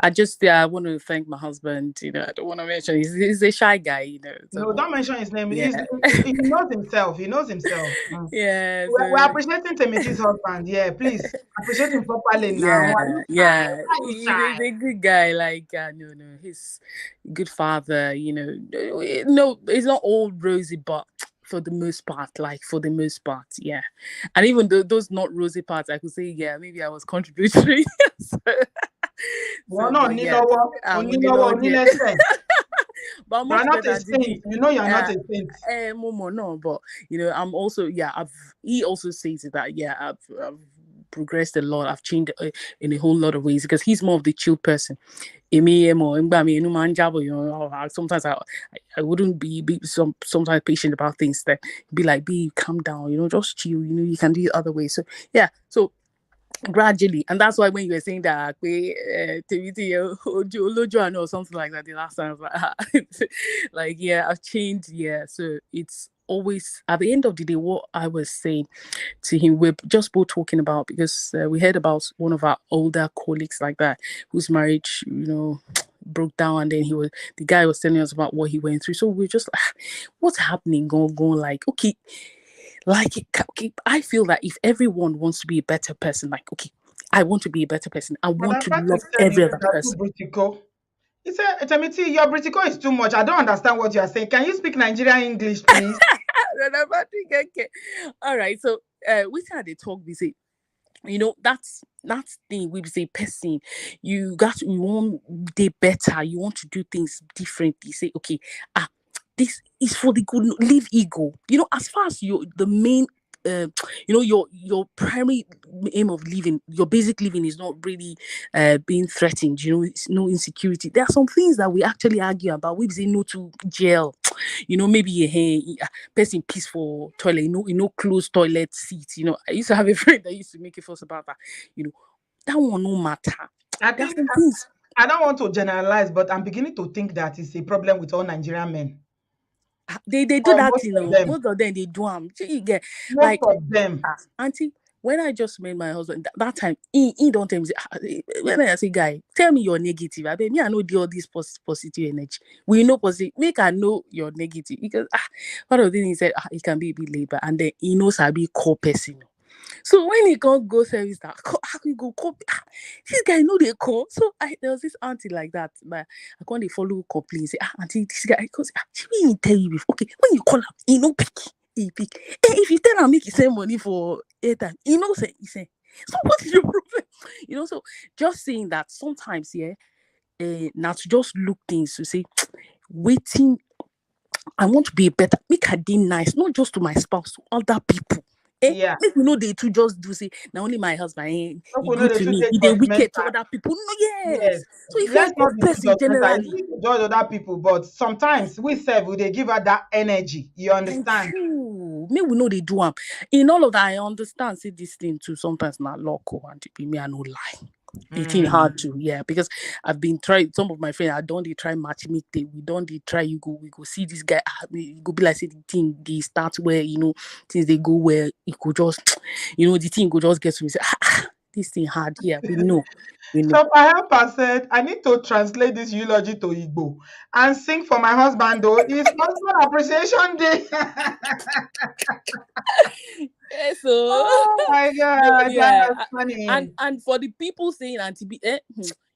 I want to thank my husband. I don't want to mention he's a shy guy. No, So don't mention his name. yeah, He knows himself. He knows himself. yeah. We're So appreciating Temiti's husband. Yeah, please appreciate him properly now. yeah, Why are you shy? yeah. Why are you He's shy? a good guy. Like no, he's a good father. No, it's not all rosy, but for the most part, yeah. And even though those not rosy parts, I could say, yeah, maybe I was contributory. so, Well, no, but yeah, Nilowo, I'm on the Onilowo, Lord yet. Onilese. But You are much not better a than TB. saint. You know you are not a saint. Momo, no, but I'm also, yeah, he also says that, yeah, I've progressed a lot. I've changed in a whole lot of ways because he's more of the chill person. Sometimes I wouldn't be sometimes patient about things that be like, be calm down, just chill, you can do it other ways. So yeah, so gradually, and that's why when you were saying that or something like that the last time, I was like, like, yeah, I've changed. Yeah, so it's always at the end of the day what I was saying to him, we're just both talking about, because we heard about one of our older colleagues like that whose marriage broke down, and then the guy was telling us about what he went through. So we're just like, what's happening, going like, okay, I feel that if everyone wants to be a better person, like, okay, I want to be a better person, I But want I'm to trying to love tell you every other that too person. Britico. He said, Temiti, your Britico is too much. I don't understand what you are saying. Can you speak Nigerian English, please? All right, so we had a talk. We say, that's thing we say, person, you want day better, you want to do things differently. Say, okay, this is for the good, leave ego. As far as the main your primary aim of living, your basic living is not really being threatened, it's no insecurity. There are some things that we actually argue about. We say no to jail. Maybe a person piss for toilet, closed toilet seats. I used to have a friend that used to make a fuss about that. That one no matter. I There are think some things. I don't want to generalize, but I'm beginning to think that it's a problem with all Nigerian men. They do Or that, most of them. most of them they do them. You get Most like, of them. auntie. When I just met my husband, that time, he don't tell me, when I say, guy, tell me you're negative. I mean, me, I know all this positive energy. We know positive. Make I know you're negative. Because, one of the things he said, he can be a bit laid back. And then he knows I be core person. So when he can't go service that, how can you go call? This guy know they call. So there was this auntie like that, but I can't they follow complain. Say, auntie, this guy, because she didn't tell you before. Okay, when you call him, he no pick. He pick. If you tell him make he send money for airtime, he no say, he say. So what is your problem? So just saying that sometimes, yeah, now to just look things to say, waiting. I want to be a better, make I dey nice, not just to my spouse, to other people. Yeah. Make we know they too just do say, now only my husband, he Okay, no, good they to should me, take he dey wicked to judgmental. other people. No, Yes. yes. So if you're a Let's not good be too person judgmental. It's generally, easy to judge other people, but sometimes we serve, we they give her that energy. You and understand? true, me we know they do them. In all of that, I understand. See this thing too. Sometimes not local and be me, I no lie. It's hard to, yeah, because I've been trying. Some of my friends, I don't they try match make they we don't they try. We go see this guy. You go be like say the thing they start where things they go where it could just the thing could just get to me say this thing hard. Yeah, we know. So my helper said, I need to translate this eulogy to Igbo and sing for my husband though. It's Husband Appreciation Day. Yeah, so Oh my God, yeah, that's funny. and for the people saying Auntie B,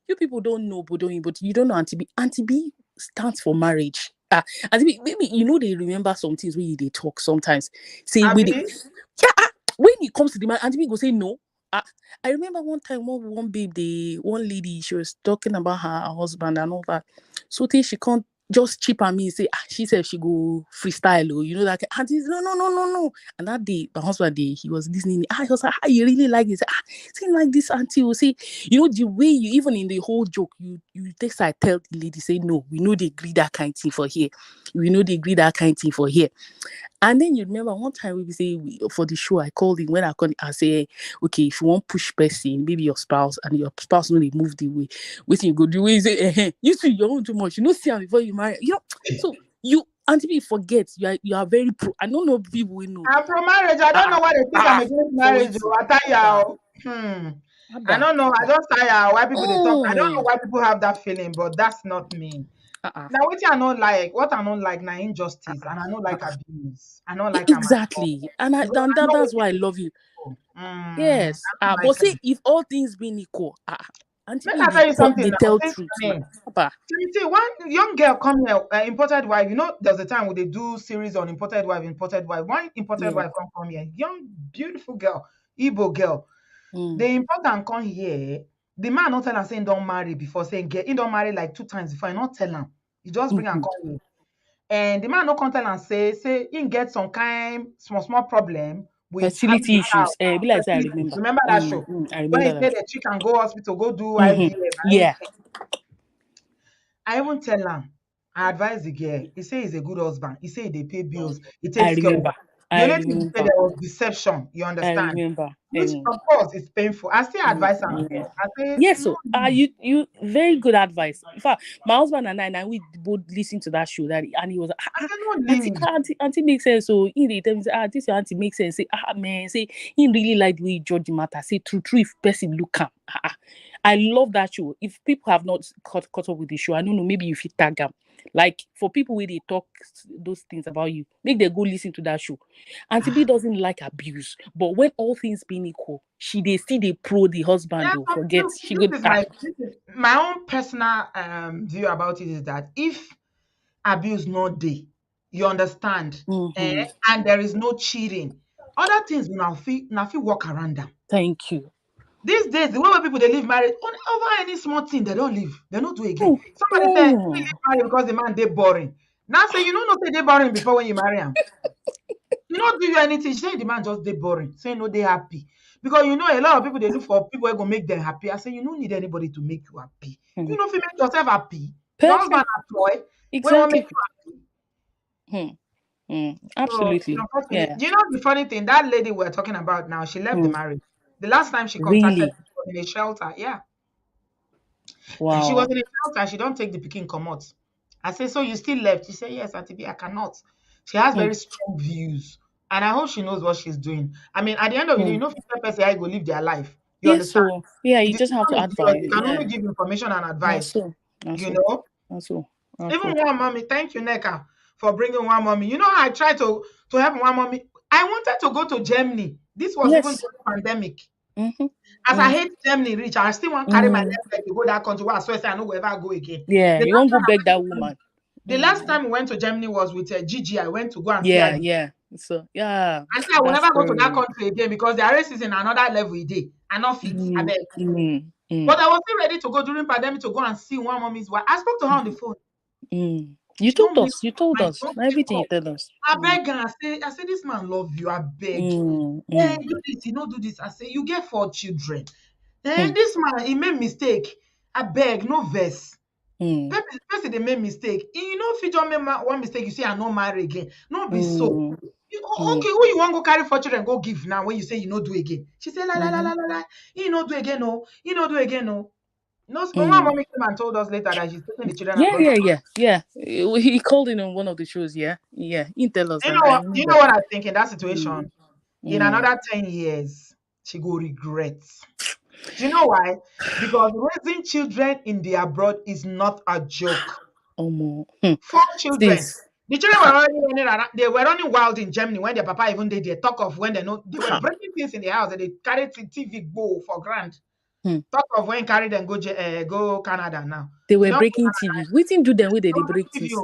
you people don't know Bodoyin, but you don't know Auntie B. Auntie B stands for marriage. Auntie B, maybe they remember some things when they talk sometimes. Say with it, Abi? yeah. When it comes to the man, Auntie B go say no. I remember one time one babe, one lady, she was talking about her husband and all that. So she can't just chip at me and say, she said she go freestyle, that. Auntie, no. And that day, my husband he was listening. He was like, you really like this? Saying like this, auntie will say, the way you even in the whole joke, you take side, tell the lady, say, no, we know they agree that kind of thing for here. We know they agree that kind of thing for here. And then you remember one time we say for the show, I called him when I called. I say, okay, if you want push person, maybe your spouse, and your spouse only move the way, which you go the way you say, you see your own too much. See her before you marry. So you Auntie B forget you are very pro. I don't know people we know. I'm pro marriage. I don't know why they think I'm against For marriage. waiting. I tell you. I Abba. don't know. I just tire why people they talk. I don't know Mm. why people have that feeling, but that's not me. Uh-uh. Now, what I don't like now injustice, and I don't like Uh-uh. abuse. I don't like am at all Exactly. And because I know what that's why I people love you. do. Yes. I don't But like say am. if all things being equal, Auntie Make B, I tell you something they now. tell Since truth I now. mean, Abba. see, one young girl come here, imported wife. You know, there's a time when they do series on imported wife, imported wife. One imported Yeah. wife come here, young, beautiful girl, Igbo girl. Mm. The import am come here. The man not tell am say he don't marry before, saying get he don't marry like 2 times before. He not tell am. He just bring am Mhm. come here. And the man no come tell am say he get some kind small problem with having Fertility a child. issues. Be like I Fertility. remember. Remember that show? I When he remember say that. the chick can go hospital, go do IVF and Yeah. everything. I even tell am, I advise the girl. He say he's a good husband. He say he dey pay bills. He I takes care of. remember. The I only thing he say remember. there was deception. You I understand? remember. Which of course is painful. I still advise am Yeah. again. I say Yes, no. so you very good advice. In fact, my husband and we both listened to that show and he was like, I say no leave. auntie makes sense. So he they tell me say, this your auntie makes sense. Say, man, say he really like the way he judge the matter. Say true, if person look am. I love that show. If people have not caught up with the show, I don't know, maybe you fit tag them. Like for people where they talk those things about you, make them go listen to that show. Auntie B doesn't like abuse, but when all things being equal, they still they pro the husband Yeah, though. so Forget look, she could this is my own personal view about it is that if abuse not dey, you understand, mm-hmm. and there is no cheating, other things now fit work around them. Thank you. These days, the way wey people they leave marriage over any small thing, they don't leave, they don't do again. Mm, Somebody say he mm, leave marriage because the man they boring. Now say you know say they boring before when you marry him. You no do you anything. She say the man just dey boring. Say no, they happy. Because you know a lot of people they look for people who go make them happy. I say you don't need anybody to make you happy. You mm. know if you make yourself happy, your husband Perfect. a toy. We want make Exactly. you happy. Mm, So it's absolutely. unfortunate. Yeah. You know the funny thing, that lady we're talking about now, she left the Mm, marriage. The last time she contacted really. me, she was in a shelter. Yeah. She was Wow. in a shelter. She don't take the picking come out. I say, so you still left? She said, yes, Auntie B, I cannot. She has Mm, very strong views. And I hope she knows what she's doing. I mean, at the end of the day, you mm. know, 50 person I go live their life. You Yes, understand? so yeah, The you just have to decision is yours. advise. You can Yeah. only give information and That's advice. so. That's You so. know? That's so. That's Even so. one mommy, thank you, Neka, for bringing one mommy. You know how I tried to help one mommy? I wanted to go to Germany. This was even Yes. during pandemic. Mm-hmm. As I Mm, hate Germany reach, I still want to carry my mm. left leg to go that country where I swear say I no go ever go again. Yeah, The you last won't go time I beg went to that Germany, woman. the last Mm. time we went to Germany was with Gigi. I went to go and see her. Yeah, yeah. So yeah, I said I will that never go to that story. country again because their race is in another level a day. I not fit. I Mm, beg. mm, But mm, I was still ready to go during pandemic to go and see one mommy's wife. I spoke to her on the phone. mm. You She told don't miss us. You told my us. don't pick Everything you up. told us. I beg her. I say this man love you. I beg. Mm, Hey, mm, do this, you know, do this. I say you get 4 children. mm, This man, he made mistake. I beg, no verse. mm, Person they make mistake. You know, if you just make one mistake, you say I no marry again. No be so. mm, Okay, mm, who you want go carry 4 children go give now when you say you no do again? She said la la la mhm, la la la. He no do again no. He no do again no. No, but one mm. mommy came and told us later that she's taking the children and Yeah, going to. yeah, yeah, yeah. He called in on one of the shows. Yeah, yeah. He tell us You that. know I what? You remember. know what I think in that Mm, situation? In mm. another 10 years, she go regret. Do you know why? Because raising children in the abroad is not a joke. Omo. 4 children. Sis. The children were Ha, already running around. They were running wild in Germany when their papa even did their talk of when they know they were ha. breaking things in the house and they carried TV go for grand. Hmm. Talk of when carry them go Canada now. They They were don't go breaking TV. Waiting do them where they Canada, break they break TV things.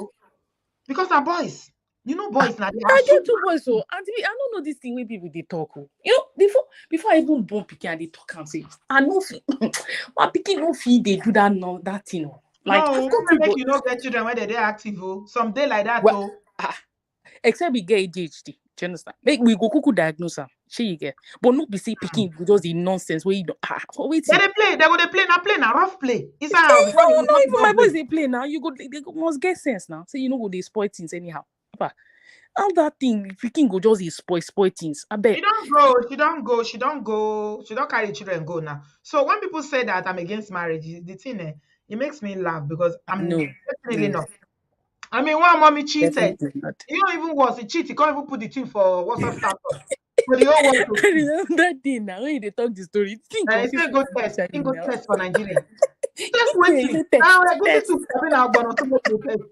because they're boys. You know Ah, boys now they are I get super. two boys, so and I don't know this thing when people they talk. Oh. You know, before I even born pikin, they talk and say, I know my pikin no fit they do that no that thing. Oh. Like No, I've got women two make boys. you not get children when they're active. Some day like that Well, oh. ah, except we get ADHD. Do you understand? Make we go cuckoo diagnose am. Shey you get. But not be say picking just the nonsense where you don't for Then waiting. they play. They go they play now rough play. Inside house Hey, before you know no, something even my don't break. boys they play now. You go they must get sense now. Say you know go they spoil things anyhow. Papa, how that thing picking go just dey spoil things. I bet. She don't go. She don't go. She don't go. She don't carry children go now. So when people say that I'm against marriage, the thing it makes me laugh because I'm No, definitely no, not. I mean, one mommy cheated. definitely not. You don't even worse. He cheat. He can't even put the thing for WhatsApp status. for the whole world to I see. remember that day now when they talk the story. It's thing He confused say go people test. He especially go now. test for Nigeria. Test Yeah, he wetin. said Now test, I go see test. to Sabina Ogbono to make the test.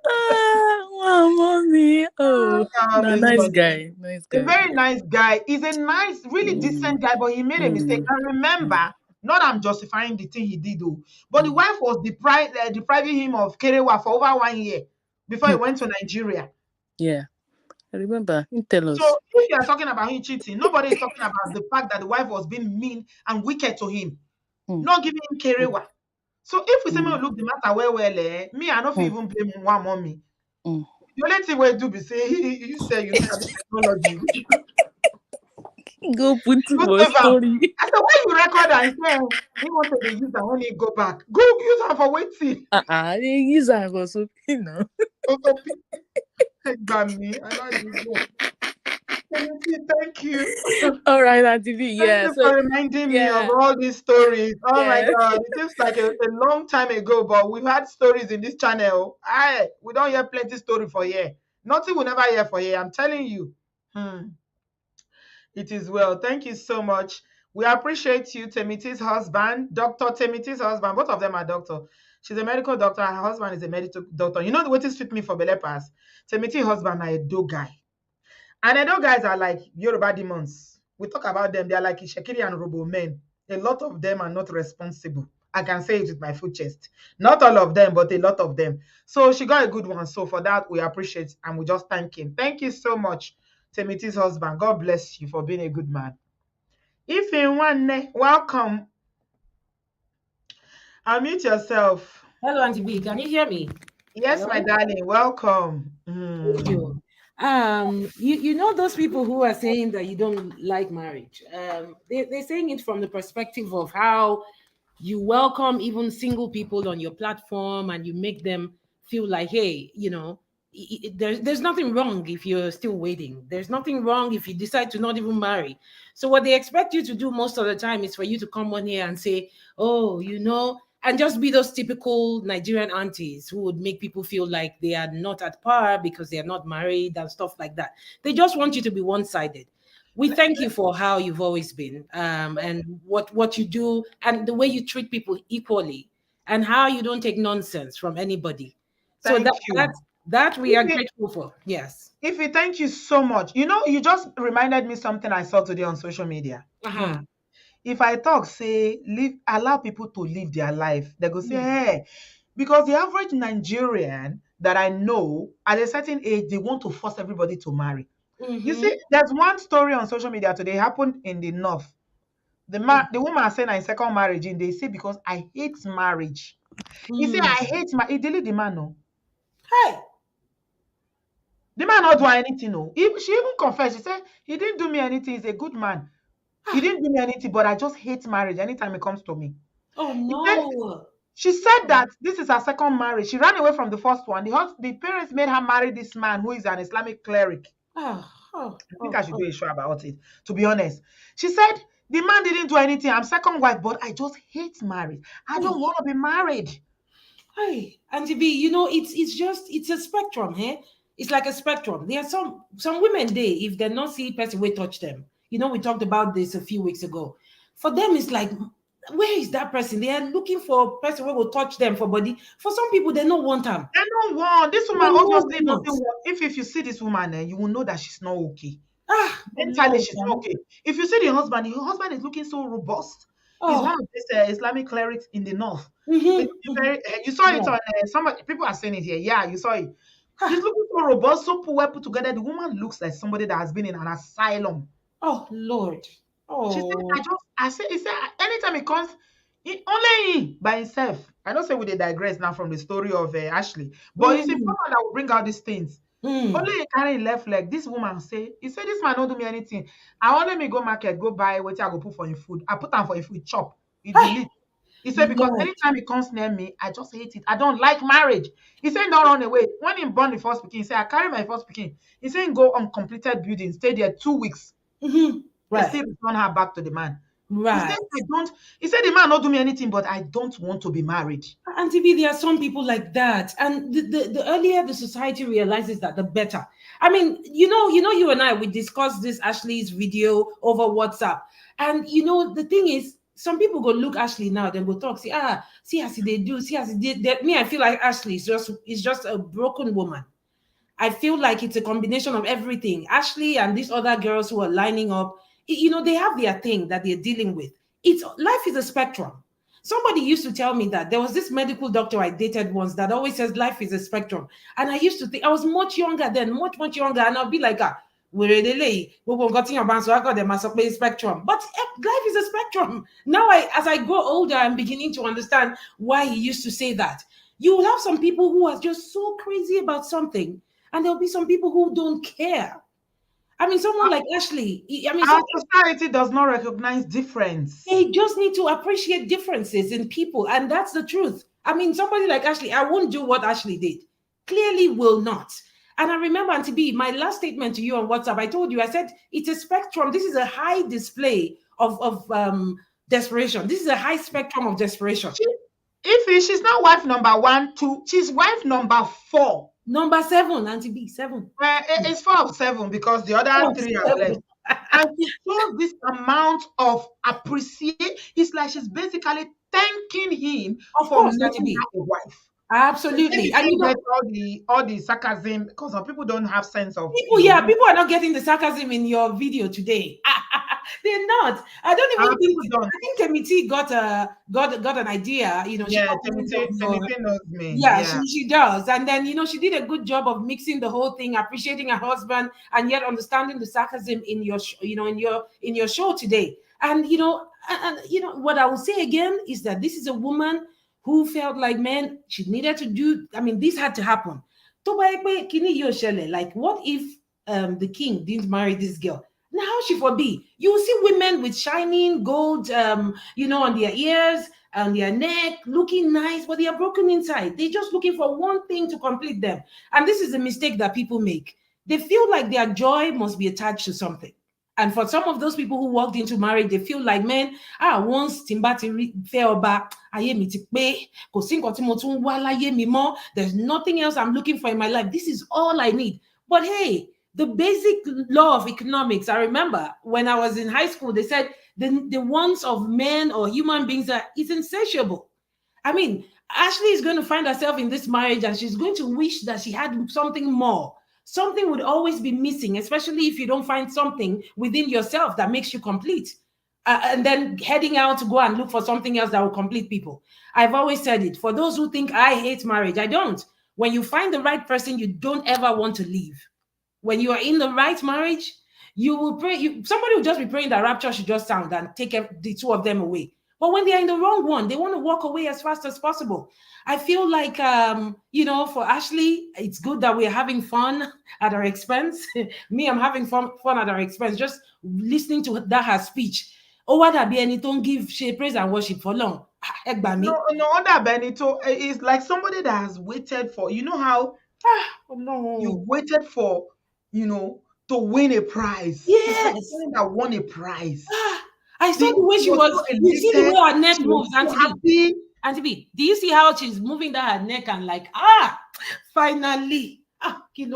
Ah, wow, mommy. Oh, Oh, no, it's nice funny. guy. Nice A guy. very nice guy. He's a nice, really Mm, decent guy, but he made a mistake. mm, And remember, not I'm justifying the thing he did, though, but the mm. wife was depriving him of Kerewa for over 1 year before he Hmm. went to Nigeria. Yeah, I remember. He tell So us. if you are talking about him cheating, nobody is talking about the fact that the wife was being mean and wicked to him, Mm, not giving him Kerewa. So if we say, mm, me look the matter well, me, I don't mm, even blame one mommy. mm. The only thing we do be say, you say you sabi technology. Go put Go for save am. story. I said, why you record am? He say, he wanted to use am when he go back. Go use am for wetin? They use that for something. Ogo by me. I like this one. Thank you. All right, Auntie V. Thank Yeah. you So for reminding me of yeah, all these stories. Oh my yeah. God. It seems like a long time ago, but we've had stories in this channel. We don't hear plenty story for here. Nothing we never hear for here. I'm telling you. Hmm. It is well. Thank you so much. We appreciate you, Temiti's husband, Dr. Temiti's husband. Both of them are doctor. She's a medical doctor. Her husband is a medical doctor. You know the way to fit me for Bele Pass. Temiti's husband are a do guy. And I know guys are like Yoruba demons. We talk about them. They are like Ishekiri and Robo men. A lot of them are not responsible. I can say it with my full chest. Not all of them, but a lot of them. So she got a good one. So for that, we appreciate and we just thank him. Thank you so much, Temiti's husband. God bless you for being a good man. If in one, welcome. Unmute yourself. Hello, Auntie B. Can you hear me? Yes, my Hello. darling. Welcome. Thank you. You know those people who are saying that you don't like marriage. They're saying it from the perspective of how you welcome even single people on your platform and you make them feel like, hey, there's nothing wrong if you're still waiting. There's nothing wrong if you decide to not even marry. So what they expect you to do most of the time is for you to come on here and say, oh, and just be those typical Nigerian aunties who would make people feel like they are not at par because they are not married and stuff like that. They just want you to be one-sided. We thank you for how you've always been, and what you do and the way you treat people equally, and how you don't take nonsense from anybody. So Thank that you. that that we are grateful for. Yes. Ify, thank you so much. You know, you just reminded me something I saw today on social media. Uh-huh. If I talk, say, allow people to live their life, they go say, Mm. hey, because the average Nigerian that I know at a certain age, they want to force everybody to marry. You Mm-hmm. see, there's one story on social media today happened in the north. The woman saying in second marriage, and they say because I hate marriage. You see, I Mm. hate my. He delete the man, no. Hey. The man not do anything, no. She even confessed. She said he didn't do me anything. He's a good man. He Ah. didn't do me anything, but I just hate marriage anytime it comes to me. Oh He said no. she said that this is her second marriage. She ran away from the first one. The parents made her marry this man who is an Islamic cleric. Ah. Oh. I think Oh. I should do Oh. a show about it, to be honest. She said the man didn't do anything. I'm second wife, but I just hate marriage. I Hey. don't want to be married. Hey, Auntie B, it's a spectrum, hey? It's like a spectrum. There are some women they if they not see person will touch them. We talked about this a few weeks ago. For them, it's like, where is that person? They are looking for a person who will touch them for body. For some people, they don't want them. I don't want this woman. They no Obviously, want. doesn't want. If you see this woman, you will know that she's not okay. Ah, oh Mentally, Lord. she's not okay. If you see the husband is looking so robust. He's one Oh, of these Islamic clerics in the north. He's mm-hmm, looking mm-hmm. very. You saw it Yeah. on some people are saying it here. Yeah, you saw it. He's Ah, looking so robust, so well put together. The woman looks like somebody that has been in an asylum. oh Lord. She said, Oh. he said, anytime it comes, only he by himself. I don't say we they digress now from the story of Ashley, but it's Mm, important that we bring out these things. mm, Only he carry left leg. This woman say, he said, this man don't do me anything. I want me go market, go buy what I go put for him food. I put am for him food, chop. He hey, delete. He said, because Lord. anytime he comes near me, I just hate it. I don't like marriage. He said, don't run away. When he born the first pikin, he said, I carry my first pikin. He said, go on completed building, stay there 2 weeks. Mm-hmm. He Right. still return her back to the man. He said, Right. I don't, he said the man not do me anything, but I don't want to be married. And TV, there are some people like that. And the earlier the society realizes that, the better. I mean, you and I, we discussed this Ashley's video over WhatsApp. And the thing is, some people go look Ashley now, then go talk, see as they do, see as they did. Me, I feel like Ashley is just a broken woman. I feel like it's a combination of everything. Ashley and these other girls who are lining up, they have their thing that they're dealing with. It's life is a spectrum. Somebody used to tell me that there was this medical doctor I dated once that always says life is a spectrum. And I used to think I was much younger then, much, much younger, and I'll be like, we're really got your band, so I got them as a spectrum. But life is a spectrum. Now, as I grow older, I'm beginning to understand why he used to say that. You will have some people who are just so crazy about something, and there'll be some people who don't care. I mean, someone like Ashley, Our society does not recognize difference. they just need to appreciate differences in people, and that's the truth. I mean, somebody like Ashley, I won't do what Ashley did. Clearly will not. And I remember, Auntie B, my last statement to you on WhatsApp, I told you, I said, it's a spectrum. This is a high display of desperation. This is a high spectrum of desperation. She's not wife number 1, 2, she's wife number 4. Number 7, Auntie B, 7. It's 4 of 7 because the other 3 are left. And she shows this amount of appreciation. It's like she's basically thanking him Of for course, Auntie making B. her a wife. Absolutely. Maybe And you get all the sarcasm because some people don't have sense of people are not getting the sarcasm in your video today. They're not. I don't even think. don't. I think Temiti got an idea. She Yeah, got wind of Timothy knows me. yeah, Yeah. she does. And then she did a good job of mixing the whole thing, appreciating her husband, and yet understanding the sarcasm in your in your show today. And what I will say again is that this is a woman who felt like, man, she needed to do. I mean, this had to happen. Tó bá jẹ́ pé kíní yóò ṣẹlẹ̀, like, what if the king didn't marry this girl? Now, how she for be? You will see women with shining gold, on their ears and their neck, looking nice, but they are broken inside. They're just looking for one thing to complete them. And this is a mistake that people make. They feel like their joy must be attached to something. And for some of those people who walked into marriage, they feel like, man, once Timbati fell back, there's nothing else I'm looking for in my life. This is all I need. But hey, the basic law of economics, I remember when I was in high school, they said the wants of men or human beings is insatiable. I mean, Ashley is going to find herself in this marriage and she's going to wish that she had something more. Something would always be missing, especially if you don't find something within yourself that makes you complete. And then heading out to go and look for something else that will complete people. I've always said it. For those who think I hate marriage, I don't. When you find the right person, you don't ever want to leave. When you are in the right marriage, you will pray. Somebody will just be praying that rapture should just sound and take the two of them away. But when they're in the wrong one, they want to walk away as fast as possible. I feel like, for Ashley, it's good that we're having fun at our expense. Me, I'm having fun at our expense, just listening to her speech. Oh, what have any don't give she praise and worship for long. No wonder Benito is like somebody that has waited for, how no. you waited for, to win a prize. Yes. It's like somebody that won a prize. I saw the way she was. You see the way her neck moves, Auntie B. Do you see how she's moving that her neck and like, finally. There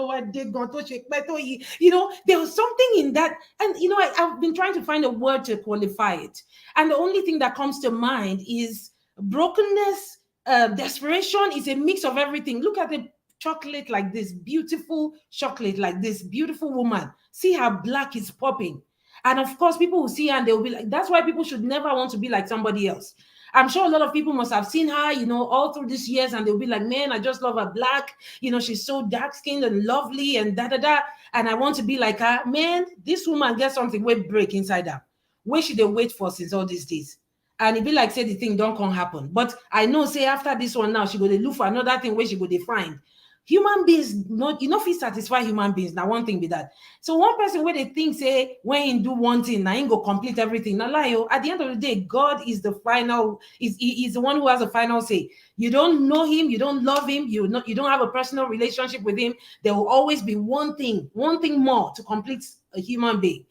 was something in that. And, I've been trying to find a word to qualify it. And the only thing that comes to mind is brokenness, desperation is a mix of everything. Look at the chocolate like this, beautiful chocolate like this, beautiful woman. See how black is popping. And of course, people will see her and they'll be like, that's why people should never want to be like somebody else. I'm sure a lot of people must have seen her, all through these years, and they'll be like, man, I just love her black. She's so dark-skinned and lovely and da-da-da. And I want to be like her. Man, this woman gets something way break inside her. Where should they wait for since all these days? And it be like, say the thing don't come happen. But I know, say after this one now, she go to look for another thing where she go to find. Human beings, not feel satisfy human beings. Now, one thing be that. So one person where they think, say, when you do one thing, now you go complete everything. Now, lie, at the end of the day, God is the final, is the one who has the final say. You don't know him, you don't love him, you don't have a personal relationship with him. There will always be one thing more to complete a human being.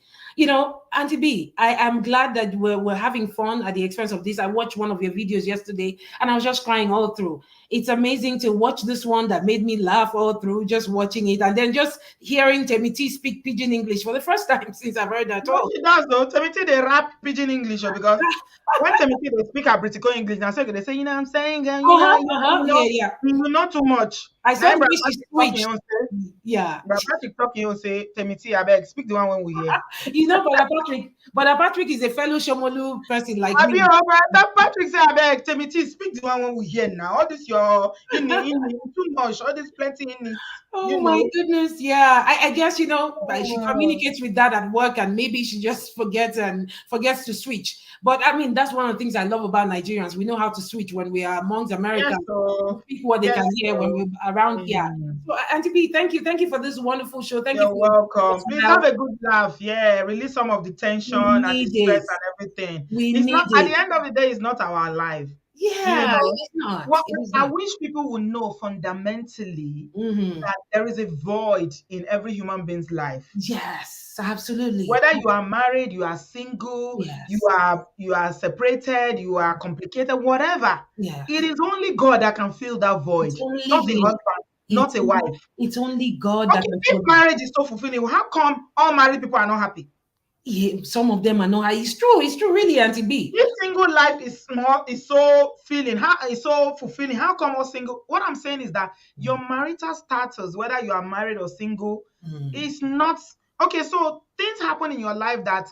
Auntie B, I am glad that we're having fun at the expense of this. I watched one of your videos yesterday and I was just crying all through. It's amazing to watch this one that made me laugh all through, just watching it, and then just hearing Temiti speak pidgin English for the first time since I've heard that. No, she does though. Temiti they rap pidgin English because when Temiti they speak a British English, now so they say, what I'm saying, Yeah. not too much. I saw the way she talking, switched. Yeah. But Patrick talking, you say, Temiti, I beg, speak the one when we hear. Brother Patrick is a fellow Shomolu person like me. Patrick say, I beg, Temiti, speak the one when we hear now. All this your in too much, all this plenty in it. Oh my goodness, yeah. I guess she communicates with that at work, and maybe she just forgets to switch. But I mean, that's one of the things I love about Nigerians. We know how to switch when we are amongst Americans. Yes, speak what they can hear when we're around here. So Auntie B, thank you for this wonderful show. You're welcome. Please have a good laugh. Yeah, release some of the tension and the stress and everything. At the end of the day, it's not our life. Yeah, it's not. I wish people would know fundamentally that there is a void in every human being's life. Yes, absolutely. Whether you are married, you are single, you are separated, you are complicated, whatever. Yeah. It is only God that can fill that void. Not a husband, not a wife. It's only God that can fill. If marriage is so fulfilling, how come all married people are not happy? Yeah, some of them are not. It's true, really, Auntie B. If single life is so fulfilling, how come all single? What I'm saying is that your marital status, whether you are married or single, is not okay. So things happen in your life that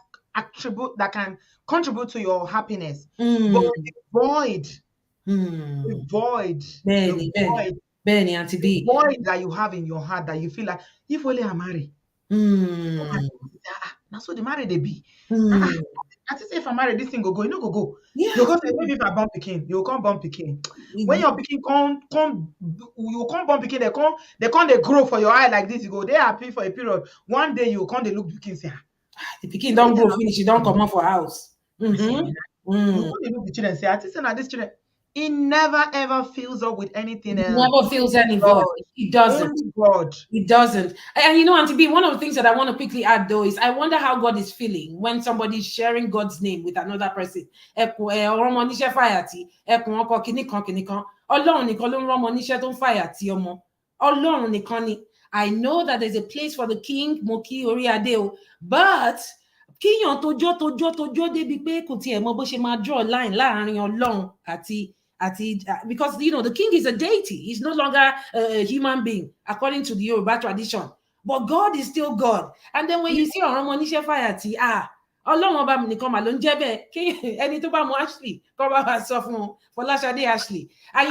can contribute to your happiness. But the void, Benny, Auntie B, the void that you have in your heart that you feel like if only I marry. Now so the married they be. I say if I marry this thing go, you know go. Yeah. You go say maybe if I born pikin, you come born pikin. When your pikin come you come born pikin, they grow for your eye like this. You go, they happy for a period. One day you come, they look pikin say, the pikin don't grow finish, you don't come out for house. You look the children say, I think now this children. It never ever fills up with anything else. Never feels any void. It doesn't. God. It doesn't. And Auntie B, one of the things that I want to quickly add though is I wonder how God is feeling when somebody is sharing God's name with another person. Ọlọ́run nìkan ló ń rán ọmọ níṣẹ́ tó ń fàyà tí ọmọ. Ọlọ́run nìkan ni. I know that there's a place for the king, mo kí orí adé o, but kíyàn tójó débi pé kò tiẹ̀ mọ bó ṣe máa draw line láàrin Ọlọ́run àti because the king is a deity. He's no longer a human being according to the Yoruba tradition, but God is still God. And then when you see ọ̀rọ̀ ọmọ níṣẹ́ fàyà tí Ọlọ́run ọba mi nìkan mà ló ń jẹ́ bẹ́ẹ̀ kí ẹni tó bá mọ Ashley kó bá wa sọ fún Fọláṣadé Ashley. And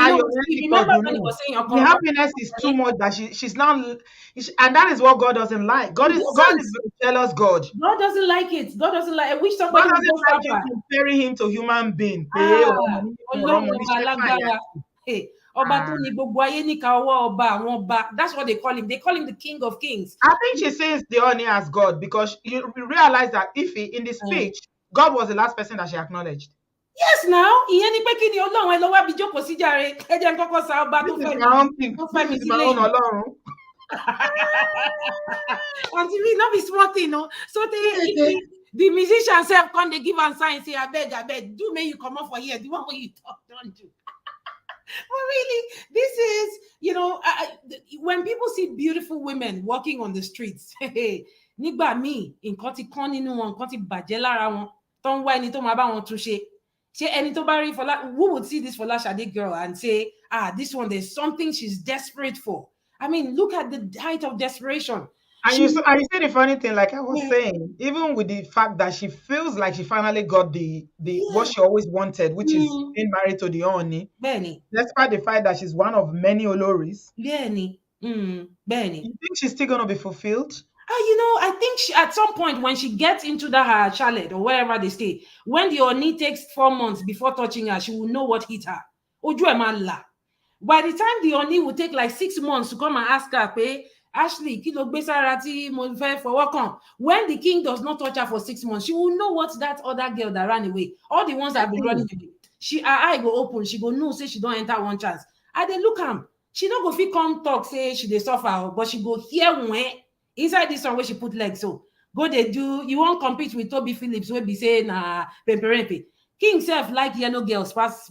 remember when he was saying the happiness is too much that she's now, and that is what God doesn't like. God is a jealous God. God doesn't like it. God doesn't like. I wish somebody would just like you comparing him to human being. That's what they call him. They call him the King of Kings. I think she says the only as God because you realize that in the speech, God was the last person that she acknowledged. Yes, now ìyẹn ni pé kí ni Ọlọ́run ẹ lọ wá bí jókòó sí jàre ẹ jẹ́ n kọ́kọ́ sa ọba tó fẹ́ mi sílẹ̀ Ọlọ́run. Auntie B, no be small thing, no. So the musician self come they give am sign say abeg do make you come up for here the one wey you talk don do. But really, this is when people see beautiful women walking on the streets. Nígbà míì nǹkan ti kán nínú wọn, nǹkan ti bàjẹ́ lára wọn tó ń wá ẹni tó máa bá wọn tún ṣe. Ṣé ẹni tó bá rí who would see this Fọláṣadé girl and say, this one, there's something she's desperate for. I mean, look at the height of desperation. And you said the funny thing, like I was saying, even with the fact that she feels like she finally got the what she always wanted, which is being married to the Oni. Benny. Despite the fact that she's one of many Oloris. Benny. Benny. You think she's still gonna be fulfilled? I think at some point when she gets into that chalet or wherever they stay, when the Oni takes 4 months before touching her, she will know what hit her. Ojú ẹ̀ máa là. By the time the Oni will take like 6 months to come and ask her, pé Ashley, kí ló gbé sára tí mo fẹ́ fọwọ́ kàn. When the king does not touch her for 6 months, she will know what that other girl that ran away, all the ones that have been running away, her eye go open, she go know say she don't enter one chance. I dey look am, she no go fit come talk say she dey suffer, but she go hear when inside this one where she put leg so. Go dey do, you won't compete with Toby Phillips wey be say na pemperempe. King self like yellow girls pass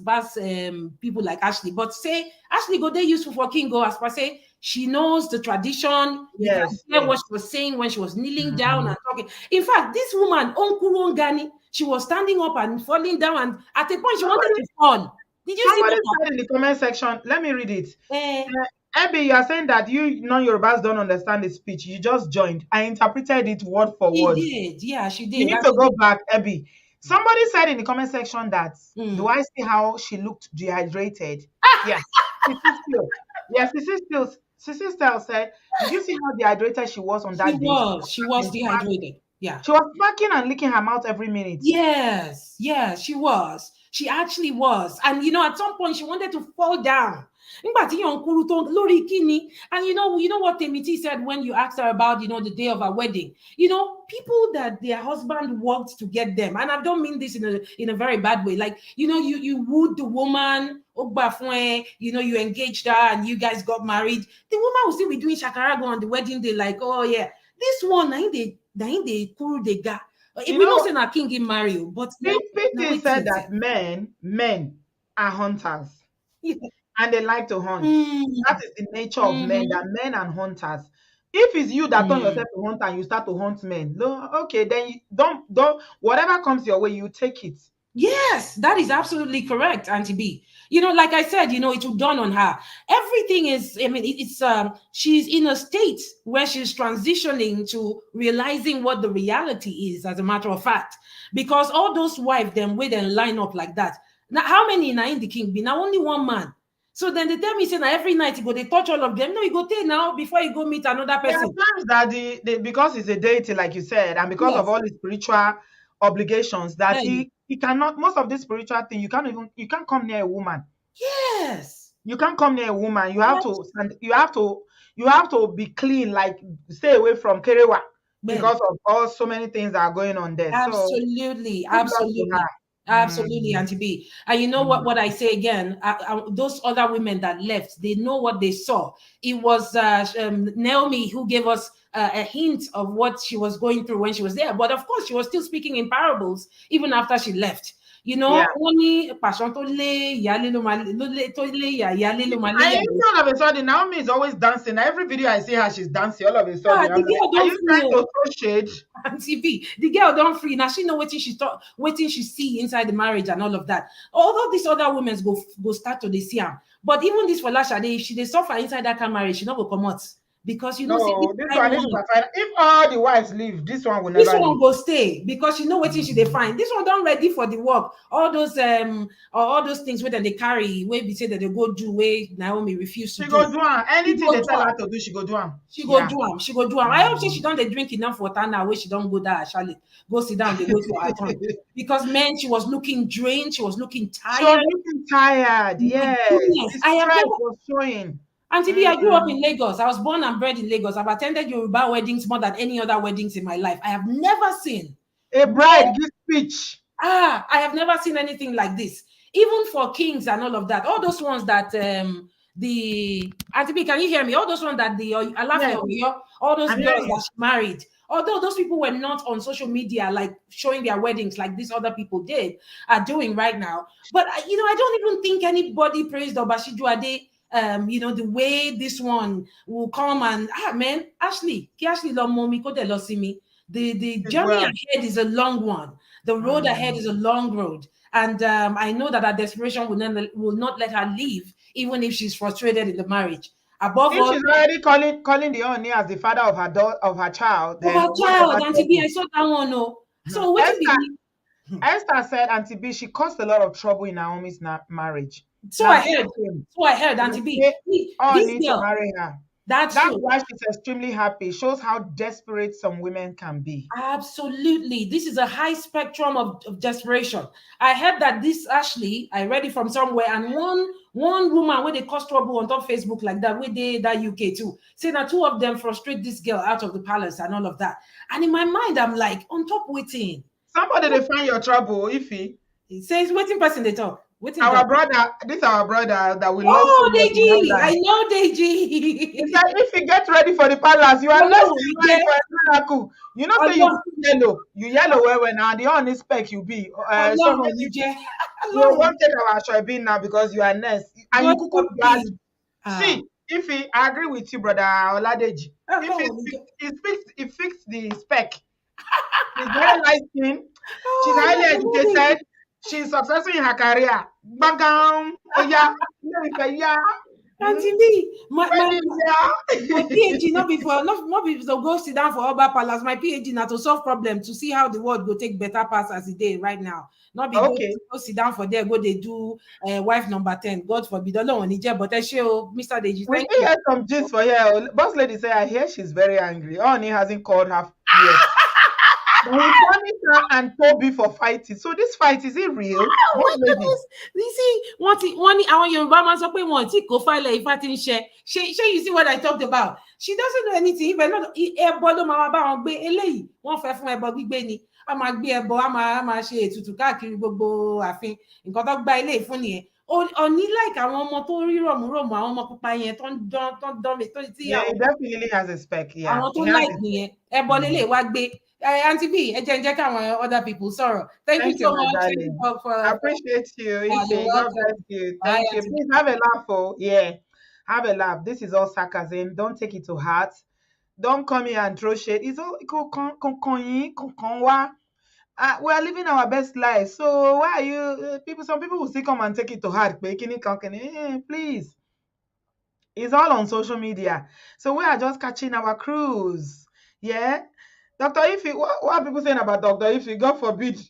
people like Ashley, but say Ashley go dey useful for King go as per say she knows the tradition. You can Yes, hear what yes. she was saying when she was kneeling down and talking. In fact, this woman, Onkuru Ongani, she was standing up and falling down, and at a point she wanted Somebody, to fall. Did you see somebody that? said in the comment section, let me read it. Eh, Abby, you are saying that you non-Yorubas don't understand the speech. You just joined. I interpreted it word for she word. did. Yeah, she You did. need And to go back, Abby. Somebody said in the comment section that, do mm, I see how she looked dehydrated? Yeah. Sissy still. Yeah, Sissy still said, did you see how dehydrated she was on that day? she was She dehydrated. Yeah. was smacking and licking her mouth every minute. Yes, yes, she was. She actually was. And at some point she wanted to fall down. Nígbà tí Yonkuru tó lórí kíni. And you know what Temiti said when you asked her about, the day of her wedding. People that their husband worked to get them. And I don't mean this in a very bad way. Like, you wooed the woman, you engaged her and you guys got married. The woman will still be doing shakarago on the wedding day, like, oh yeah, this one, na him dey kuru dey ga. You We know know, say na king in marry, but now PT wait said till that men are hunters yeah. and they like to hunt. Mm, That is the nature of men, mhm, that men and hunters. If it's you that turn mm. yourself to hunter and you start to hunt men, no, okay, then you don't whatever comes your way, you take it. Yes, that is absolutely correct, Auntie B. Like I said, it will dawn on her. Everything is, I mean, it's she's in a state where she's transitioning to realizing what the reality is, as a matter of fact. Because all those wives, them wait and line up like that. Now, how many in the king be? Now only one man. So then they tell me, say, now every night you go, they touch all of them. No, you go take now before you go meet another There are person. times that because it's a deity, like you said, and because of Yes. all his spiritual obligations, that Hey. he cannot, most of this spiritual thing, you can't come near a woman. Yes. You can't come near a woman. You have Yes. to stand, you have to be clean, like stay away from Kerewa Man. because of all so many things that are going on there. So Absolutely, good luck to absolutely, her. absolutely, Mm, Auntie B. And you know what? mm. What I say again, those other women that left, they know what they saw. It was Naomi who gave us a hint of what she was going through when she was there. But of course, she was still speaking in parables even after she left. Yeah. Only passion to lay, yale lo ma- lo le- to lay, ya- yale lo ma lay, I ya. all of a sudden Naomi is always dancing. Every video I see her, she's dancing. All of a Ah, sudden, I'm the like, girl are don't you trying free. to throw shade? Auntie B, the girl don't free now. She know what she thought, waiting she see inside the marriage and all of that. Although these other women go start to they see her, but even this for Lasha, if she they suffer inside that kind of marriage, she not go come out because see this No, this kind one, this one. is a fine. If all the wives leave, this one will This never leave. one go stay because she know what she they Mhm. find. This one don't ready for the work. All those things where then they carry, where they say that they go do, where Naomi refused to She do. go do am. She Anything go they do tell am. her to do, she go do am. She go Yeah. do am. She go do am. I hope say she Mhm. don't they drink enough water now where she don't go there, Charlotte. Go sit down, they wait for her turn. Because man, she was looking drained, she was looking She was tired. looking tired. My Yes, goodness. the I have stress never was showing. Auntie B, I grew up Mm. in Lagos. I was born and bred in Lagos. I've attended Yoruba weddings more than any other weddings in my life. I have never seen A where bride give speech. I have never seen anything like this. Even for kings and all of that. All those ones that the Auntie B, can you hear me? All those ones that the Alafia Yes, Oyo, all those I'm hearing girls you. that she married. Although those people were not on social media, like showing their weddings, like these other people are doing right now. But I don't even think anybody praised Obashidu Ade. The way this one will come and man, Ashley, lo mommy, ko de lo see me. The As journey well. ahead is a long one. The road ahead Mm. is a long road. And I know that her desperation will not let her leave, even if she's frustrated in the marriage. Above If all, she's already calling the Oni as the father of her of her child, of then her what child, about Auntie B, trouble? I saw that one. No. Mhm. So what to be? Esther said Auntie B, she caused a lot of trouble in Naomi's marriage. So Now I so heard. came So I heard, to Auntie B. say all This need to girl, marry her. that's That's true. why she's extremely happy. Shows how desperate some women can be. Absolutely. This is a high spectrum of desperation. I heard that this Ashley, I read it from somewhere, and one woman where they cause trouble on top Facebook like that, where they that UK too, say that two of them frustrate this girl out of the palace and all of that. And in my mind, I'm like, on top waiting. Somebody they find your trouble, Ify. It says waiting person they talk. What's it Our that? brother, this our brother that we love so Oh, much in Deji, I Highland. know He Deji. said, if you get ready for the palace, you are next Ọlọ́run in ní line jẹ́ for a miracle. You know, say you Ọlọ́run put yellow. You yellow where now the only spec you be. So Ọlọ́run ní maybe jẹ́ you Ọlọ́run won't take our shopping now because you are next. And you God could bad. forbid. Ah, See, if he, I agree with you, brother Oladeji. If Ọlọ́run ní jẹ́. he fixed the spec. She's very light skin. She's Oh, highly I love educated. Deji. She's successful in her career. Bagam. Oh yeah. Yeah. Aunty Lee, Wedding, my yeah. PhD not before not be to go sit down for Oba Palace. My PhD now to solve problem to see how the world go take better pass as it is right now. Not be Okay. go sit down for there, go they do wife number 10. God forbid. Ọlọ́run ní jẹ́, but ẹ ṣé o, Mr. Deji, We thank still you. heard some gist for here. Boss lady say, I hear she's very angry. Oni hasn't called her yet. But he promised her and Toby for fighting. So this fight, is it real? Oh Boss my lady. goodness! You see, wọ́n ní àwọn Yorùbá máa ń sọ pé wọ́n tí kò fáìlẹ̀ Ifá ti ń ṣe. Ṣé you see what I talked about? She doesn't know anything. Ibẹ̀ náà ẹbọ ló máa bá wọn gbé. Eléyìí wọ́n fẹ́ fún ẹbọ gbígbé ni. A máa gbé ẹbọ, a máa ṣe ètùtù káàkiri gbogbo ààfin. Nǹkan tó gba eléyìí fún nìyẹn. Ọ̀ní like àwọn ọmọ tó rí rọ̀mùrọ̀mù, àwọn ọmọ pupa yẹn tó ń dán mi tó tí Yeah, àwọn he definitely has a spec. Yeah, àwọn tó he has like it. nìyẹn. Ẹbọ lélẹ̀ wá gbé. Aunty B, ẹ jẹ́ káwọn other people sọ̀rọ̀. Thank you Thank you, so my much. Thank you darling. for I appreciate you, you're Ife. God bless welcome. you. Bye, Thank you. Auntie. Please have a laugh. Oh, yeah. Have a laugh. This is all sarcasm. Don't take it to heart. Don't come here and throw shade. It's all we are living our best life. So why are you people? Some people will still come and take it to heart. Please. It's all on social media. So we are just catching our cruise. Yeah. Dr. Ife, what are people saying about Dr. Ife? God forbid.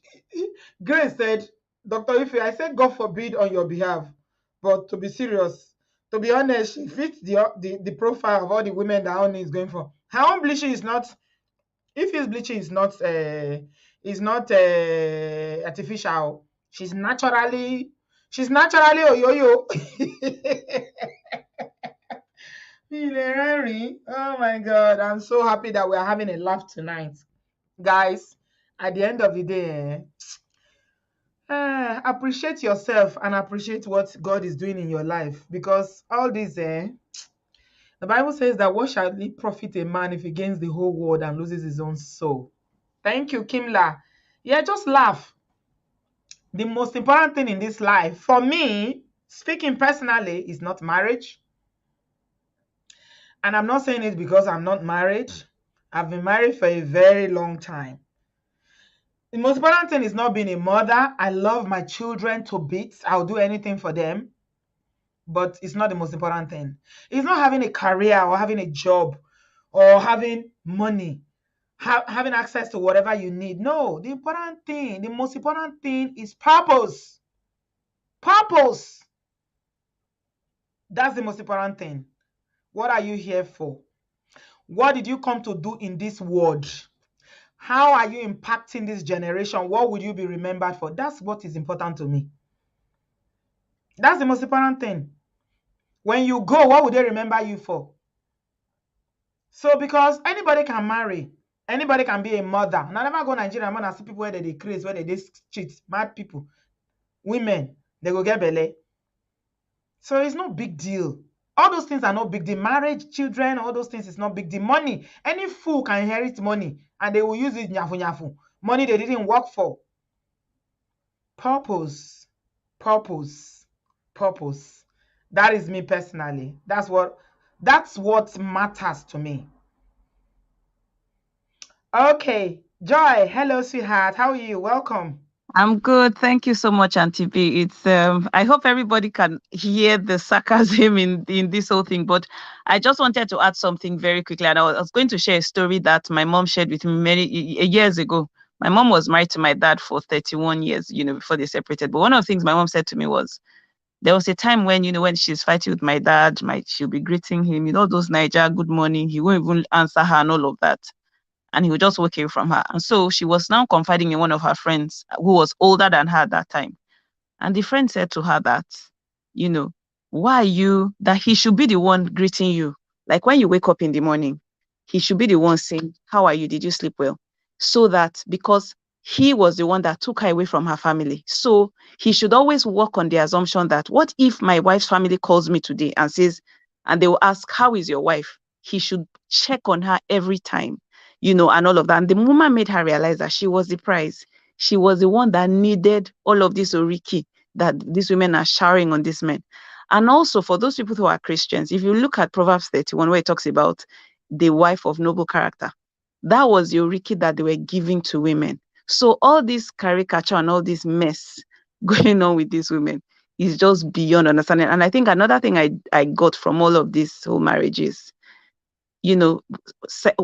Grace said, Dr. Ife, I said God forbid on your behalf. But to be serious, to be honest, she fits the profile of all the women that Oni is going for. Her own bleaching is not, if his bleaching is not artificial. She's naturally oyoyo. Oh my God, I'm so happy that we're having a laugh tonight. Guys, at the end of the day, appreciate yourself and appreciate what God is doing in your life, because all this, the Bible says that what shall it profit a man if he gains the whole world and loses his own soul? Thank you, Kimla. Yeah, just laugh. The most important thing in this life, for me, speaking personally, is not marriage. And I'm not saying it because I'm not married. I've been married for a very long time. The most important thing is not being a mother. I love my children to bits. I'll do anything for them. But it's not the most important thing. It's not having a career or having a job or having money, having access to whatever you need. No, the most important thing is purpose. Purpose. That's the most important thing. What are you here for? What did you come to do in this world? How are you impacting this generation? What would you be remembered for? That's what is important to me. That's the most important thing. When you go, what would they remember you for? So because anybody can marry, anybody can be a mother. And I never go Nigeria, man, I see people where they craze, where they cheat, mad people, women, they go get belly. So it's no big deal. All those things are no big deal. Marriage, children, all those things is not big deal. Money, any fool can inherit money and they will use it nyafu nyafu. Money they didn't work for. Purpose. Purpose. Purpose. That is me personally. That's what matters to me. Okay. Joy, hello, sweetheart. How are you? Welcome. I'm good. Thank you so much, Auntie B. It's I hope everybody can hear the sarcasm in this whole thing, but I just wanted to add something very quickly. And I was going to share a story that my mom shared with me many years ago. My mom was married to my dad for 31 years, before they separated. But one of the things my mom said to me was, there was a time when, when she's fighting with my dad, she'll be greeting him, those Niger, good morning. He won't even answer her and all of that, and he would just walk away from her. And so she was now confiding in one of her friends who was older than her at that time. And the friend said to her that, why are you, that he should be the one greeting you. Like when you wake up in the morning, he should be the one saying, how are you? Did you sleep well? So that, because he was the one that took her away from her family. So he should always work on the assumption that what if my wife's family calls me today and says, and they will ask, how is your wife? He should check on her every time, and all of that. And the woman made her realize that she was the prize. She was the one that needed all of this oriki that these women are showering on these men. And also for those people who are Christians, if you look at Proverbs 31, where it talks about the wife of noble character, that was the oriki that they were giving to women. So all this caricature and all this mess going on with these women is just beyond understanding. And I think another thing I got from all of these whole marriages,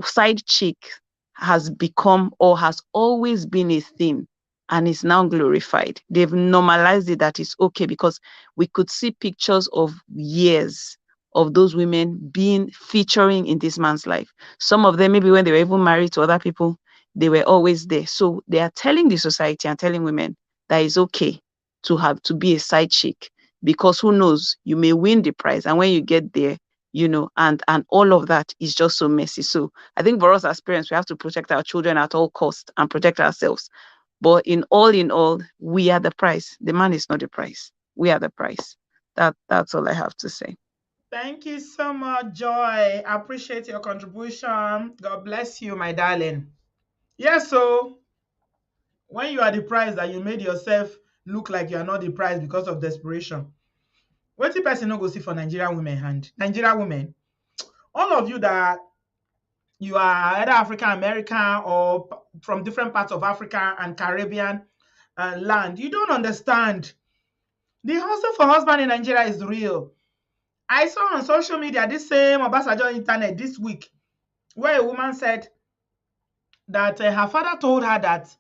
side chick has become or has always been a thing and is now glorified. They've normalized it that it's okay because we could see pictures of years of those women featuring in this man's life. Some of them, maybe when they were even married to other people, they were always there. So they are telling the society and telling women that it's okay to be a side chick, because who knows, you may win the prize. And when you get there, and all of that is just so messy. So I think for us as parents, we have to protect our children at all costs and protect ourselves. But in all, we are the prize. The man is not the prize. We are the prize. That's all I have to say. Thank you so much, Joy. I appreciate your contribution. God bless you, my darling. Yes, so when you are the prize that you made yourself look like you are not the prize because of desperation, what the person no go see for Nigerian women hand? Nigerian women, all of you that you are either African American or from different parts of Africa and Caribbean land, you don't understand. The hustle for husband in Nigeria is real. I saw on social media this same Obasanjo internet this week where a woman said that her father told her that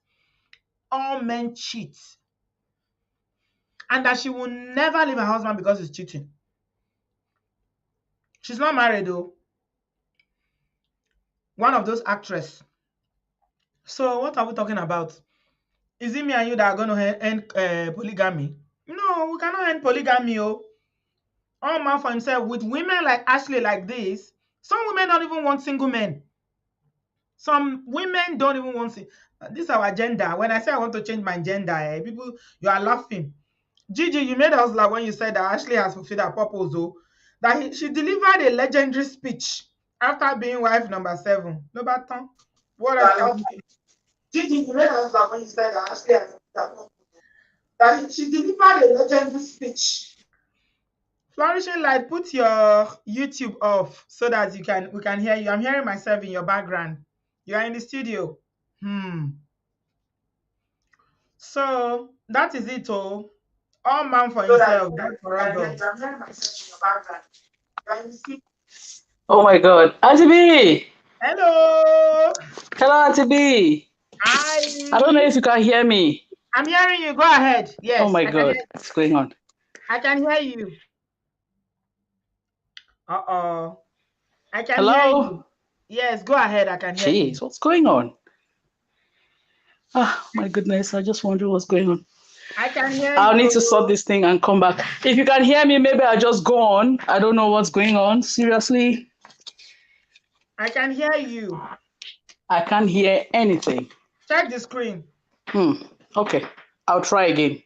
all men cheat and that she will never leave her husband because he's cheating. She's not married though. One of those actresses. So what are we talking about? Is it me and you that are going to end polygamy? No, we cannot end polygamy. Oh. All man for himself. With women like Ashley like this, some women don't even want single men. Some women don't even want to. This is our gender. When I say I want to change my gender, people, you are laughing. Gigi, you made us laugh when you said that Ashley has fulfilled her purpose, though. That she delivered a legendary speech after being wife number 7. No bad. What else can we say? Gigi, you made us laugh when you said that Ashley has fulfilled her purpose. That she delivered a legendary speech. Flourishing Light, put your YouTube off so that we can hear you. I'm hearing myself in your background. You are in the studio. So that is it all. All man for himself, God for others. Oh my God. Auntie B! Hello. Hello, Auntie B. Hi. I don't know if you can hear me. I'm hearing you. Go ahead. Yes. Oh my God. What's going on? I can hear you. Uh-oh. I can hear Hello? you. Yes, go ahead. I can hear you. Jeez, what's going on? Oh my goodness. I just wonder what's going on. I can hear I'll you. need to sort this thing and come back. If you can hear me, maybe I'll just go on. I don't know what's going on. Seriously. I can hear you. I can't hear anything. Check the screen. Okay. I'll try again.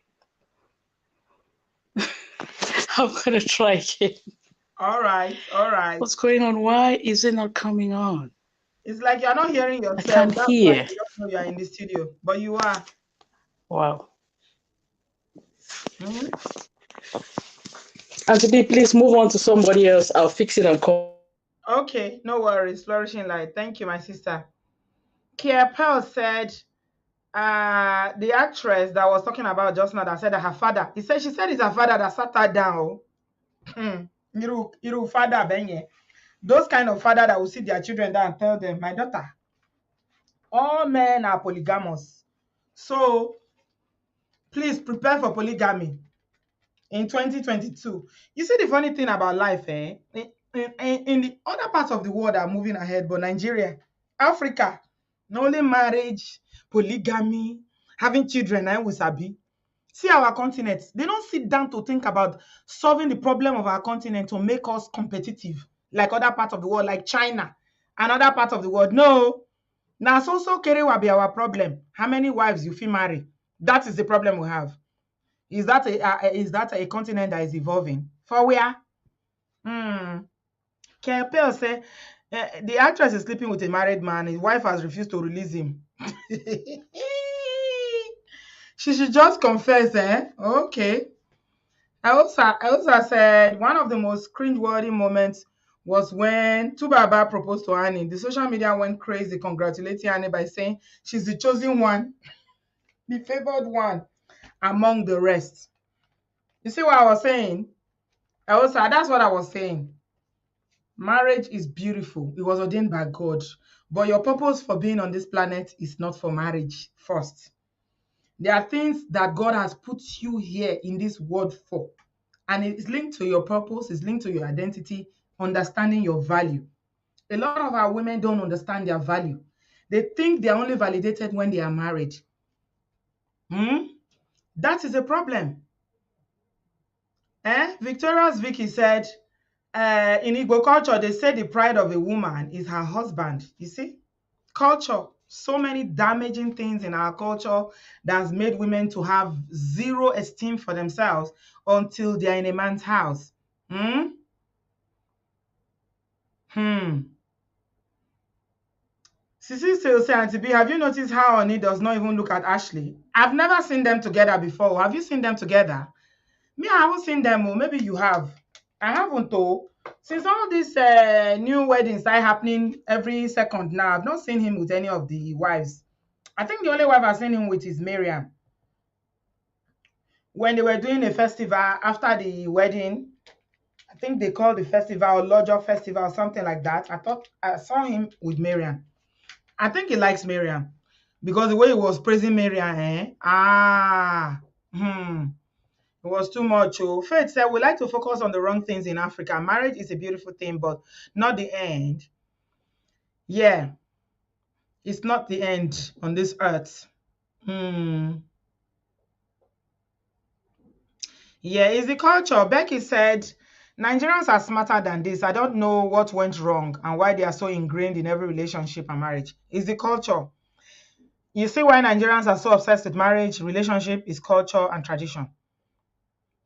I'm going to try again. All right. What's going on? Why is it not coming on? It's like you're not hearing yourself. I can't That's hear. why you don't know you're in the studio, but you are. Wow. Auntie B, please move on to somebody else. I'll fix it and call. Okay, no worries. Flourishing Light. Thank you, my sister. Kia Pearl said, the actress that was talking about just now that said that her father, she said it's her father that sat her down. Iru father benye. Those kind of father that will sit their children down and tell them, my daughter, all men are polygamous. So please prepare for polygamy in 2022. You see the funny thing about life, in the other parts of the world are moving ahead, but Nigeria, Africa, not only marriage, polygamy, having children, and we sabi. See our continent. They don't sit down to think about solving the problem of our continent to make us competitive like other parts of the world, like China and other parts of the world. No. Now, so kerewa be our problem. How many wives you fit marry? That is the problem we have. Is that a continent that is evolving? For where? Hmm. Kempel say the actress is sleeping with a married man. His wife has refused to release him. She should just confess, eh? Okay. I also said one of the most cringe-worthy moments was when Tubaba proposed to Annie. The social media went crazy congratulating Annie by saying she's the chosen one, the favored one among the rest. You see what I was saying? That's what I was saying. Marriage is beautiful. It was ordained by God. But your purpose for being on this planet is not for marriage first. There are things that God has put you here in this world for. And it's linked to your purpose, it's linked to your identity, understanding your value. A lot of our women don't understand their value. They think they are only validated when they are married. That is a problem. Victoria's Vicky said, in Igbo culture, they say the pride of a woman is her husband. You see? Culture. So many damaging things in our culture that has made women to have zero esteem for themselves until they are in a man's house. Hmm. Sisi still say, Auntie B, have you noticed how Oni does not even look at Ashley? I've never seen them together before. Have you seen them together? Me, I haven't seen them. Oh, maybe you have. I haven't though. Since all these new weddings are happening every second now, I've not seen him with any of the wives. I think the only wife I've seen him with is Miriam. When they were doing a festival after the wedding, I think they called the festival Lodger Festival or something like that. I thought I saw him with Miriam. I think he likes Miriam because the way he was praising Miriam, it was too much. Oh, Faith said we like to focus on the wrong things in Africa. Marriage is a beautiful thing, but not the end. Yeah, it's not the end on this earth. Yeah, it's the culture. Becky said Nigerians are smarter than this. I don't know what went wrong and why they are so ingrained in every relationship and marriage. It's the culture. You see why Nigerians are so obsessed with marriage, relationship, is culture and tradition.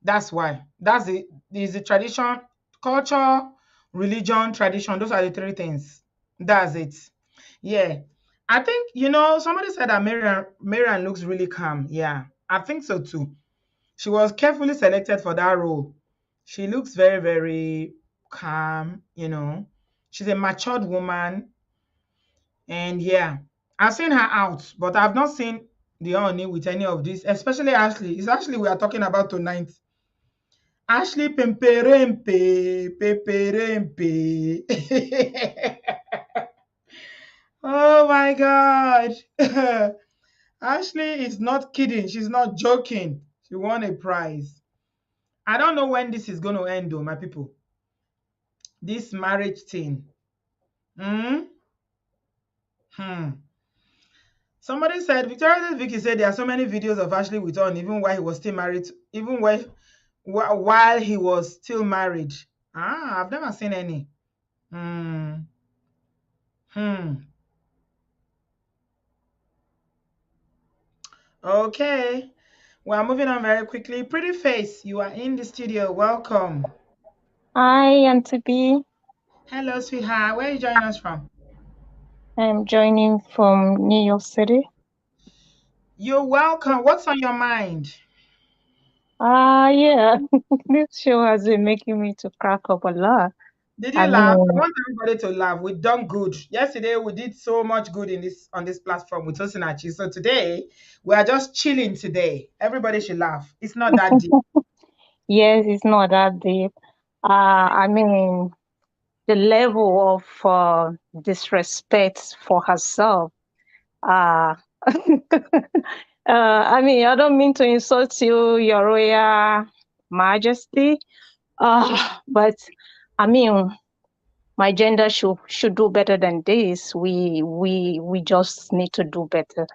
That's why. Is the tradition, culture, religion, tradition. Those are the three things. That's it. Yeah. I think, somebody said that Marian looks really calm. Yeah, I think so too. She was carefully selected for that role. She looks very, very calm. She's a matured woman. And yeah, I've seen her out, but I've not seen the honey with any of this, especially Ashley. It's Ashley we are talking about tonight. Ashley Pemperempe, Peperempe. Oh my God. Ashley is not kidding. She's not joking. She won a prize. I don't know when this is going to end though, my people. This marriage thing. Hmm. Somebody said, Victoria Vicky said there are so many videos of Ashley with on, even while he was still married, even while he was still married. I've never seen any. Okay. We're moving on very quickly. Pretty Face, you are in the studio. Welcome. Hi, Auntie B. Hello, sweetheart. Where are you joining us from? I'm joining from New York City. You're welcome. What's on your mind? Yeah. This show has been making me to crack up a lot. Did you I laugh? I mean, want everybody to laugh. We've done good. Yesterday we did so much good on this platform with Osinachi. So today we are just chilling today. Everybody should laugh. It's not that deep. yes, it's not that deep. I mean, the level of disrespect for herself. I mean, I don't mean to insult you, Your Royal Majesty. But I mean, my gender should do better than this. We just need to do better.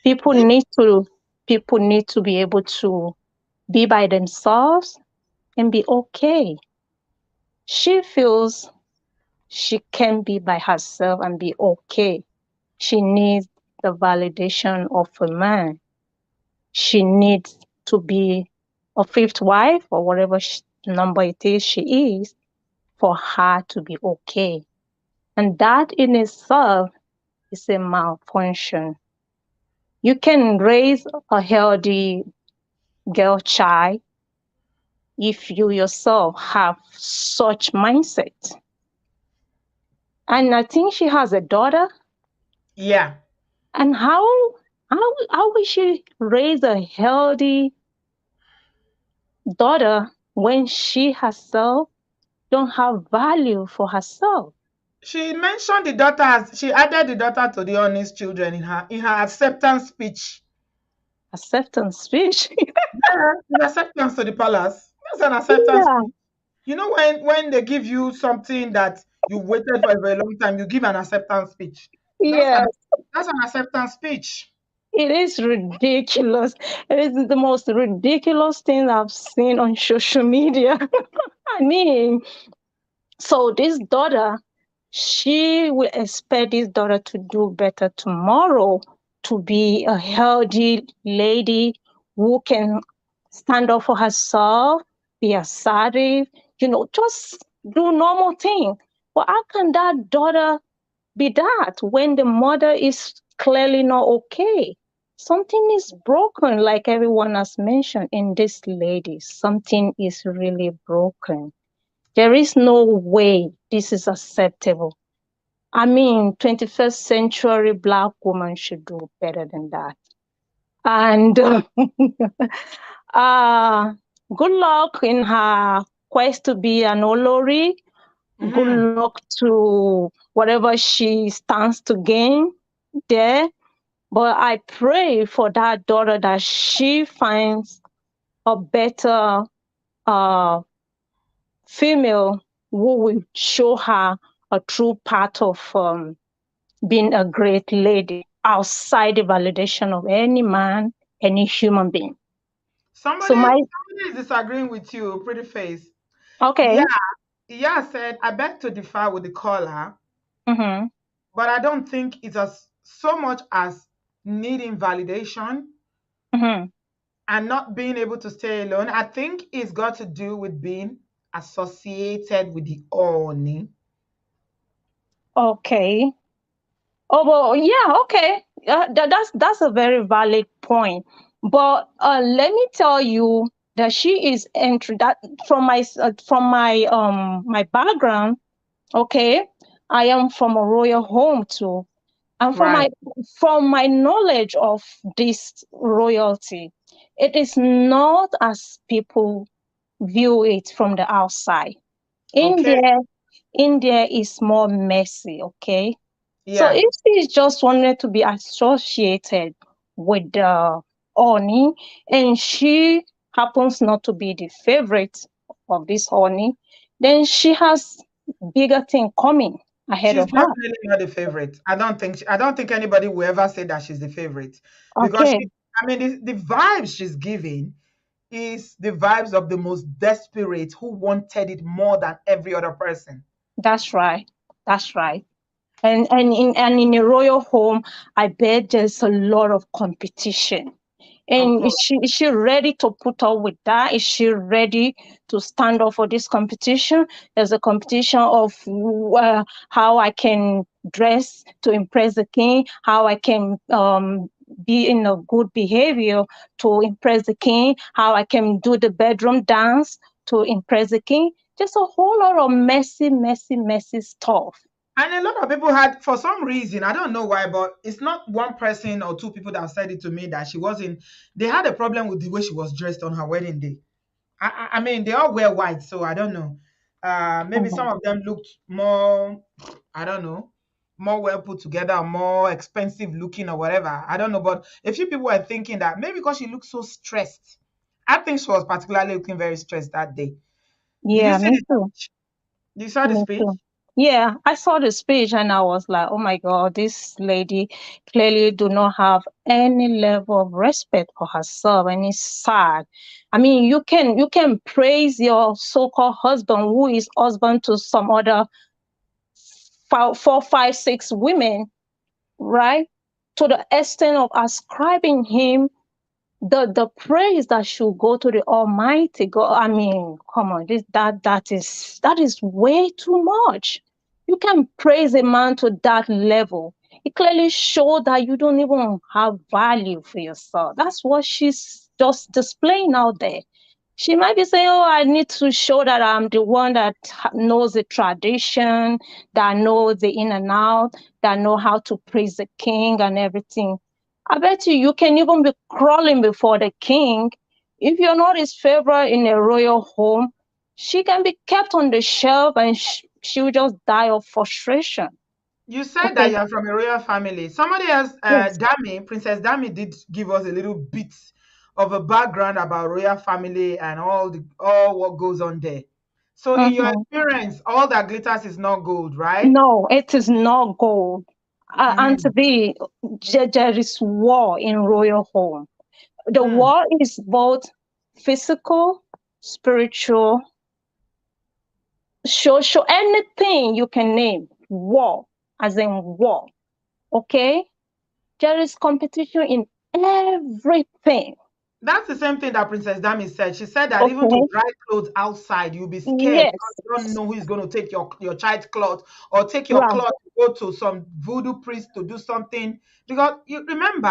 People need to be able to be by themselves and be okay. She feels she can be by herself and be okay. She needs the validation of a man. She needs to be a fifth wife or whatever number it is she is for her to be okay. And that in itself is a malfunction. You can raise a healthy girl child if you yourself have such mindset. And I think she has a daughter. Yeah. And how will she raise a healthy daughter when she herself don't have value for herself? She mentioned the daughter as she added the daughter to the honest children in her acceptance speech. Acceptance speech. Yeah, it's acceptance to the palace. That's an acceptance Yeah, speech. You know when they give you something that you waited for a very long time, you give an acceptance speech. That's yeah. an that's an acceptance speech. It is ridiculous. It is the most ridiculous thing I've seen on social media. I mean, so this daughter, she will expect this daughter to do better tomorrow, to be a healthy lady who can stand up for herself, be assertive, just do normal things. But how can that daughter be that when the mother is clearly not okay? Something is broken, like everyone has mentioned in this lady. Something is really broken. There is no way this is acceptable. I mean, 21st century Black woman should do better than that. And uh, good luck in her quest to be an Olori. Hmm. Good luck to whatever she stands to gain there. But I pray for that daughter that she finds a better uh, female who will show her a true path of being a great lady outside the validation of any man, any human being. So Somebody my somebody is disagreeing with you, pretty face. okay. Yeah, yeah said, I beg to differ with the caller, Mm-hmm. but I don't think it's as so much as needing validation Mm-hmm. and not being able to stay alone. I think it's got to do with being associated with the Oni. Okay. Oh well, yeah. Okay. That's a very valid point. But let me tell you that she is entry that from my background. Okay, I am from a royal home too. And Right. from my knowledge of this royalty, it is not as people view it from the outside. Okay. India, India is more messy, okay? So Yeah. if she just wanted to be associated with the Oni and she happens not to be the favorite of this Oni, then she has bigger thing coming ahead She's of her. definitely not the favorite. I don't think anybody will ever say that she's the favorite because Okay, I mean, the vibes she's giving is the vibes of the most desperate who wanted it more than every other person. that's right. That's right. And in a royal home, I bet there's a lot of competition. Of And course. is she ready to put up with that? Is she ready to stand up for this competition? There's a competition of how I can dress to impress the king, how I can be in a good behavior to impress the king, how I can do the bedroom dance to impress the king. Just a whole lot of messy, messy, messy stuff. And a lot of people had, for some reason, I don't know why, but it's not one person or two people that said it to me that she wasn't. They had a problem with the way she was dressed on her wedding day. I mean, they all wear white, so I don't know. Maybe some Mhm. of them looked more, I don't know, more well put together, more expensive looking or whatever. I don't know, but a few people were thinking that maybe because she looked so stressed. I think she was particularly looking very stressed that day. Did you Yeah, see me the too. speech? You saw the Me speech? too. Yeah, I saw the speech and I was like, oh my God, this lady clearly do not have any level of respect for herself, and it's sad. I mean, you can praise your so-called husband who is husband to some other four, five, six women, right? To the extent of ascribing him the praise that should go to the Almighty God. I mean, come on, that is way too much. You can praise a man to that level. It clearly shows that you don't even have value for yourself. That's what she's just displaying out there. She might be saying, "Oh, I need to show that I'm the one that knows the tradition, that knows the in and out, that know how to praise the king and everything." I bet you can even be crawling before the king. If you're not his favorite in a royal home, she can be kept on the shelf and she will just die of frustration. You said that Okay. you're from a royal family. Somebody else, Yes. Dami, Princess Dami, did give us a little bit of a background about royal family and all what goes on there. So, in your Mm-hmm. experience, all that glitters is not gold, right? No, it is not gold. And to Mm. be, there is war in royal home. The Mm. war is both physical, spiritual, social, anything you can name. War, as in war. Okay? There is competition in everything. That's the same thing that Princess Dami said. She said that even to Okay? dry clothes outside, you'll be scared because Yes. you don't know who is going to take your child's cloth or take your Right. cloth to go to some voodoo priest to do something. Because you remember,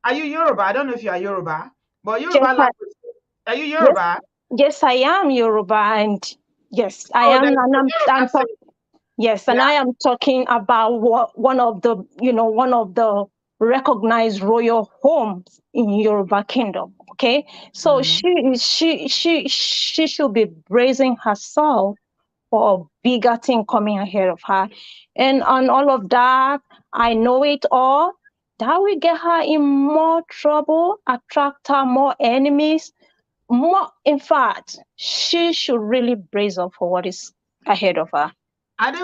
are you Yoruba? I don't know if you are Yoruba, but Yes, Yoruba language. Are you yes, Yoruba? yes, I am Yoruba, and yes, I Oh, am, then and the I'm Yoruba say, yes, and yeah. I am talking about one of the recognized royal homes in Yoruba Kingdom. Okay, so Mhm. she should be bracing herself for a bigger thing coming ahead of her, and on all of that, I know it all. That will get her in more trouble, attract her more enemies, more. In fact, she should really brace up for what is ahead of her.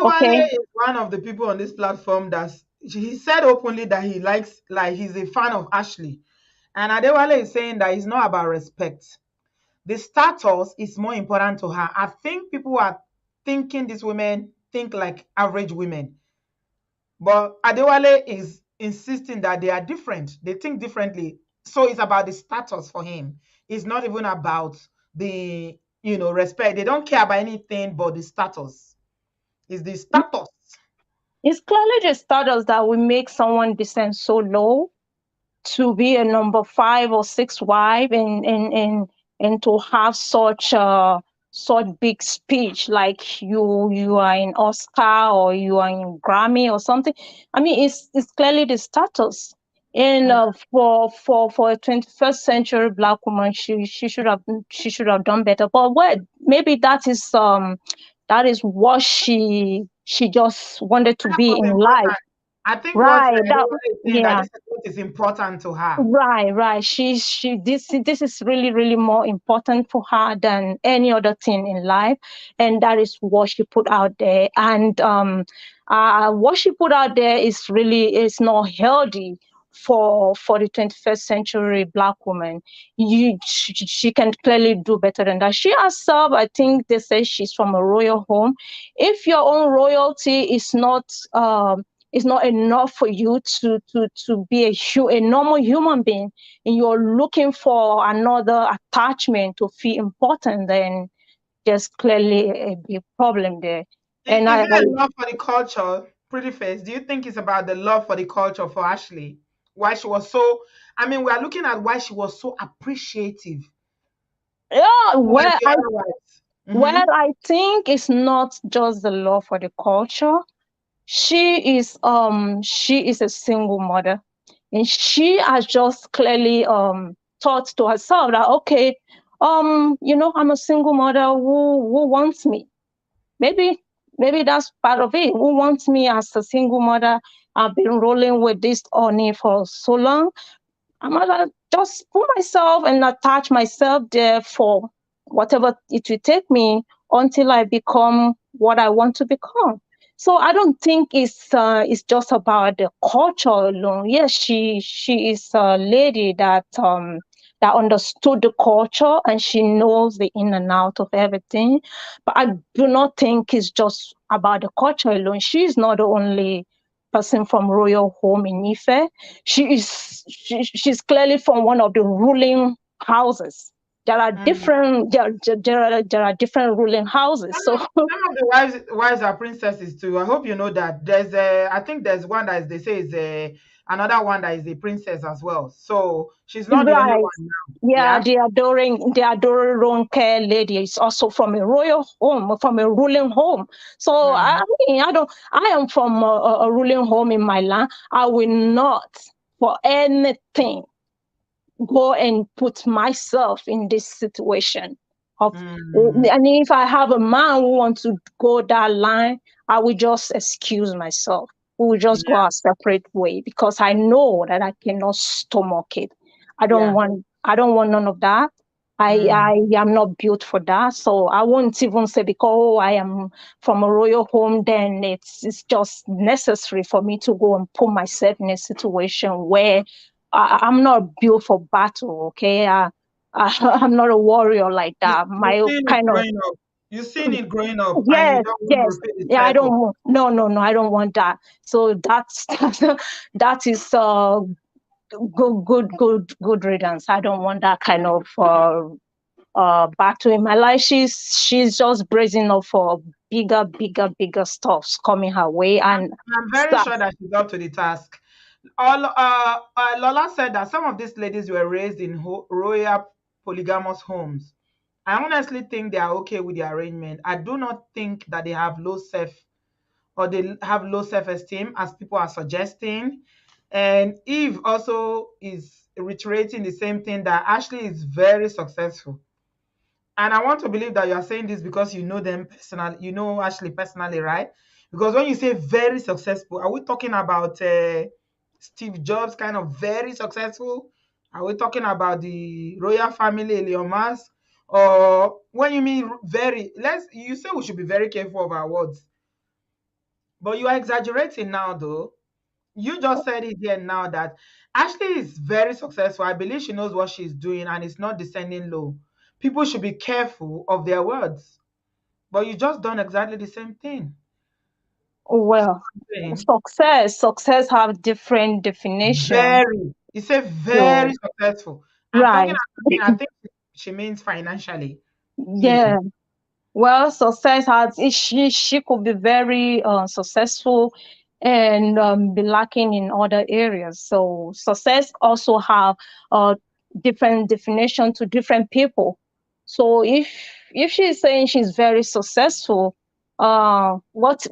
Okay. Adewale is one of the people on this platform that he said openly that he likes, like he's a fan of Ashley. And Adewale is saying that it's not about respect. The status is more important to her. I think people are thinking these women think like average women. But Adewale is insisting that they are different. They think differently. So it's about the status for him. It's not even about the, respect. They don't care about anything but the status. It's the status. It's clearly the status that will make someone descend so low to be a number five or six wife, and to have such big speech like you are in Oscar or you are in Grammy or something. I mean, it's clearly the status. And for a 21st century black woman, she should have done better. But what, maybe that is what she just wanted to That be was in life. important. I think what Right. That, Adewale is saying that yeah. this is what is important to her. Right. This is really, really more important for her than any other thing in life, and that is what she put out there. And what she put out there is not healthy for the 21st century black woman. She can clearly do better than that. She herself, I think they say she's from a royal home. If your own royalty is not enough for you to be a normal human being, and you're looking for another attachment to feel important, then there's clearly a big problem there. And Is it a love for the culture, Pretty Face? Do you think it's about the love for the culture for Ashley? Why she was so, I mean, we are looking at why she was so appreciative yeah, towards the other wives. well, I think it's not just the love for the culture. She is a single mother, and she has just clearly thought to herself that, okay, I'm a single mother. Who wants me? Maybe that's part of it. Who wants me as a single mother? I've been rolling with this Oni for so long. I'm gonna just put myself and attach myself there for whatever it will take me until I become what I want to become. So I don't think it's just about the culture alone. Yes, she is a lady that understood the culture, and she knows the in and out of everything. But I do not think it's just about the culture alone. She's not the only person from royal home in Ife. She's clearly from one of the ruling houses. There are Mm. different there are different ruling houses. So Some of the wives are princesses too. I hope you know that. There's a, I think there's one that is, they say is a, another one that is a princess as well. So she's not the only right. one now. Yeah, Yeah. the adoring Ronke lady is also from a royal home, from a ruling home. So Mm. I am from a ruling home in my land. I will not for anything go and put myself in this situation of, Mm. and if I have a man who wants to go that line, I will just excuse myself. We will just go Yeah. our separate way because I know that I cannot stomach it. Yeah. I don't want none of that. Mm. I am not built for that. So I won't even say because I am from a royal home, then it's just necessary for me to go and put myself in a situation where I'm not built for battle. Okay, I'm not a warrior like that. You've My seen it kind of growing up. You've seen it growing up, and you yes, don't want to yes. repeat the Yeah, I don't cycle. want. No, no, no. I don't want that. So that's that is good riddance. I don't want that kind of battle in my life. She's just bracing up for bigger stuffs coming her way, and I'm very stuff. sure that she's up to the task. Lola said that some of these ladies were raised in royal polygamous homes. I honestly think they are okay with the arrangement. I do not think that they have low self or they have low self-esteem as people are suggesting. And Eve also is reiterating the same thing that Ashley is very successful. And I want to believe that you are saying this because you know them personally, you know Ashley personally, right? Because when you say very successful, are we talking about Steve Jobs kind of very successful? Are we talking about the royal family, Elon Musk? Or when you mean very, let's, you say we should be very careful of our words, but you are exaggerating now, though. You just said it here now that Ashley is very successful. I believe she knows what she's doing and it's not descending low. People should be careful of their words. But you just done exactly the same thing. So Well, I'm saying success have different definition. very. You say very So successful. I'm talking. right. I mean, I think she means financially. Yeah. Yeah. Well, success has she could be very successful and be lacking in other areas. So success also have a different definition to different people. So if she's saying she's very successful, what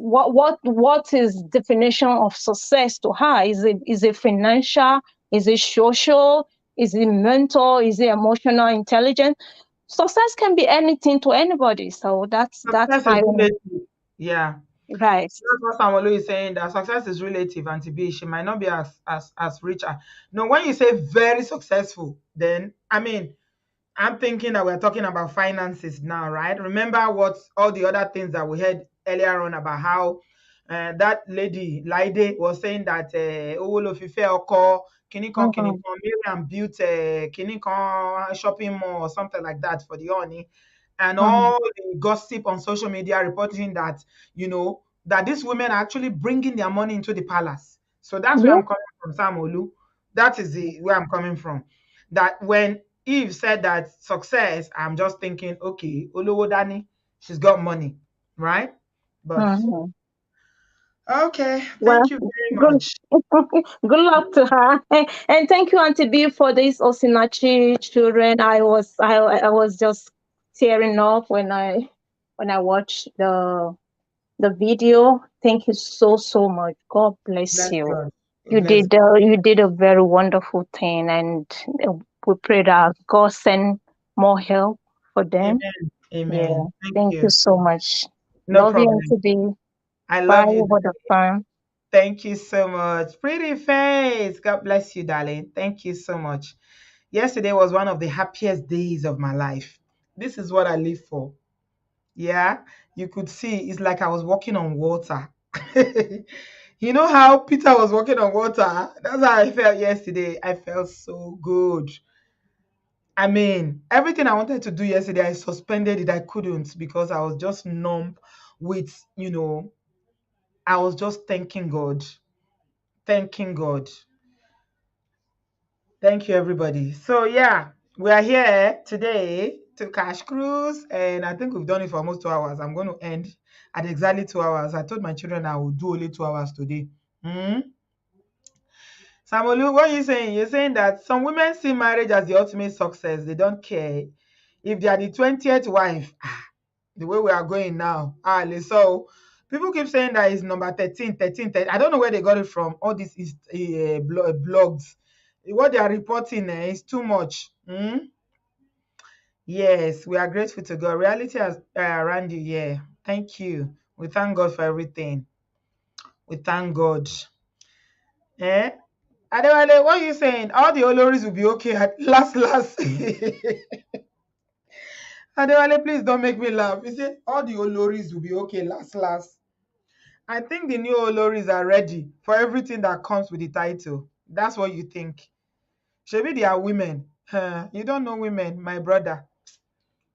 is definition of success to her? Is it financial? Is it social? Is it mental? Is it emotional intelligence? Success can be anything to anybody. So that's Success is my own relative. Yeah. right. That's what Samolo is saying, that success is relative, and to be she might not be as rich. No, when you say very successful, then I mean I'm thinking that we're talking about finances now, right? Remember what all the other things that we heard earlier on about how that lady Laide was saying that owó ló fi fẹ́ ọkọ kìnnì Mhm, kan Miriam built kìnnì kan shopping mall or something like that for the honey, and mhm. all the gossip on social media reporting that that these women are actually bringing their money into the palace. So that's where Yeah. I'm coming from, Sam Olu. That is the where I'm coming from. That when Eve said that success, I'm just thinking, okay, Olowo Dani, she's got money, right? But Mhm. okay, Well, thank you very good much. good luck to her. And thank you, Auntie B, for this Osinachi children. I was just tearing up when I watched the video. Thank you so much. God bless Bless you. God. You Bless did God. you did a very wonderful thing, and we pray that God send more help for them. Amen. Yeah. Amen. Thank Thank you you. so much. No Love you, problem. Auntie B. I Bye love you. over the phone. Thank you so much. Pretty face. God bless you, darling. Thank you so much. Yesterday was one of the happiest days of my life. This is what I live for. Yeah, you could see it's like I was walking on water. You know how Peter was walking on water? That's how I felt yesterday. I felt so good. I mean, everything I wanted to do yesterday, I suspended it. I couldn't because I was just numb with, I was just thanking God. thanking God. Thank you, everybody. So, yeah, we are here today to cash cruise, and I think we've done it for almost 2 hours. I'm going to end at exactly 2 hours. I told my children I would do only 2 hours today. Samolu, what are you saying? You're saying that some women see marriage as the ultimate success. They don't care if they are the 20th wife. The way we are going now. So people keep saying that it's number 13, 13, 13. I don't know where they got it from. All these is blogs. What they are reporting is too much. Yes, we are grateful to God. Reality has around you. Yeah. Thank you. We thank God for everything. We thank God. Eh? Adewale, what are you saying? All the Oloris will be okay at last. Adewale, please don't make me laugh. You say all the Oloris will be okay last. I think the new Oloris are ready for everything that comes with the title. That's what you think. Maybe they are women. You don't know women, my brother.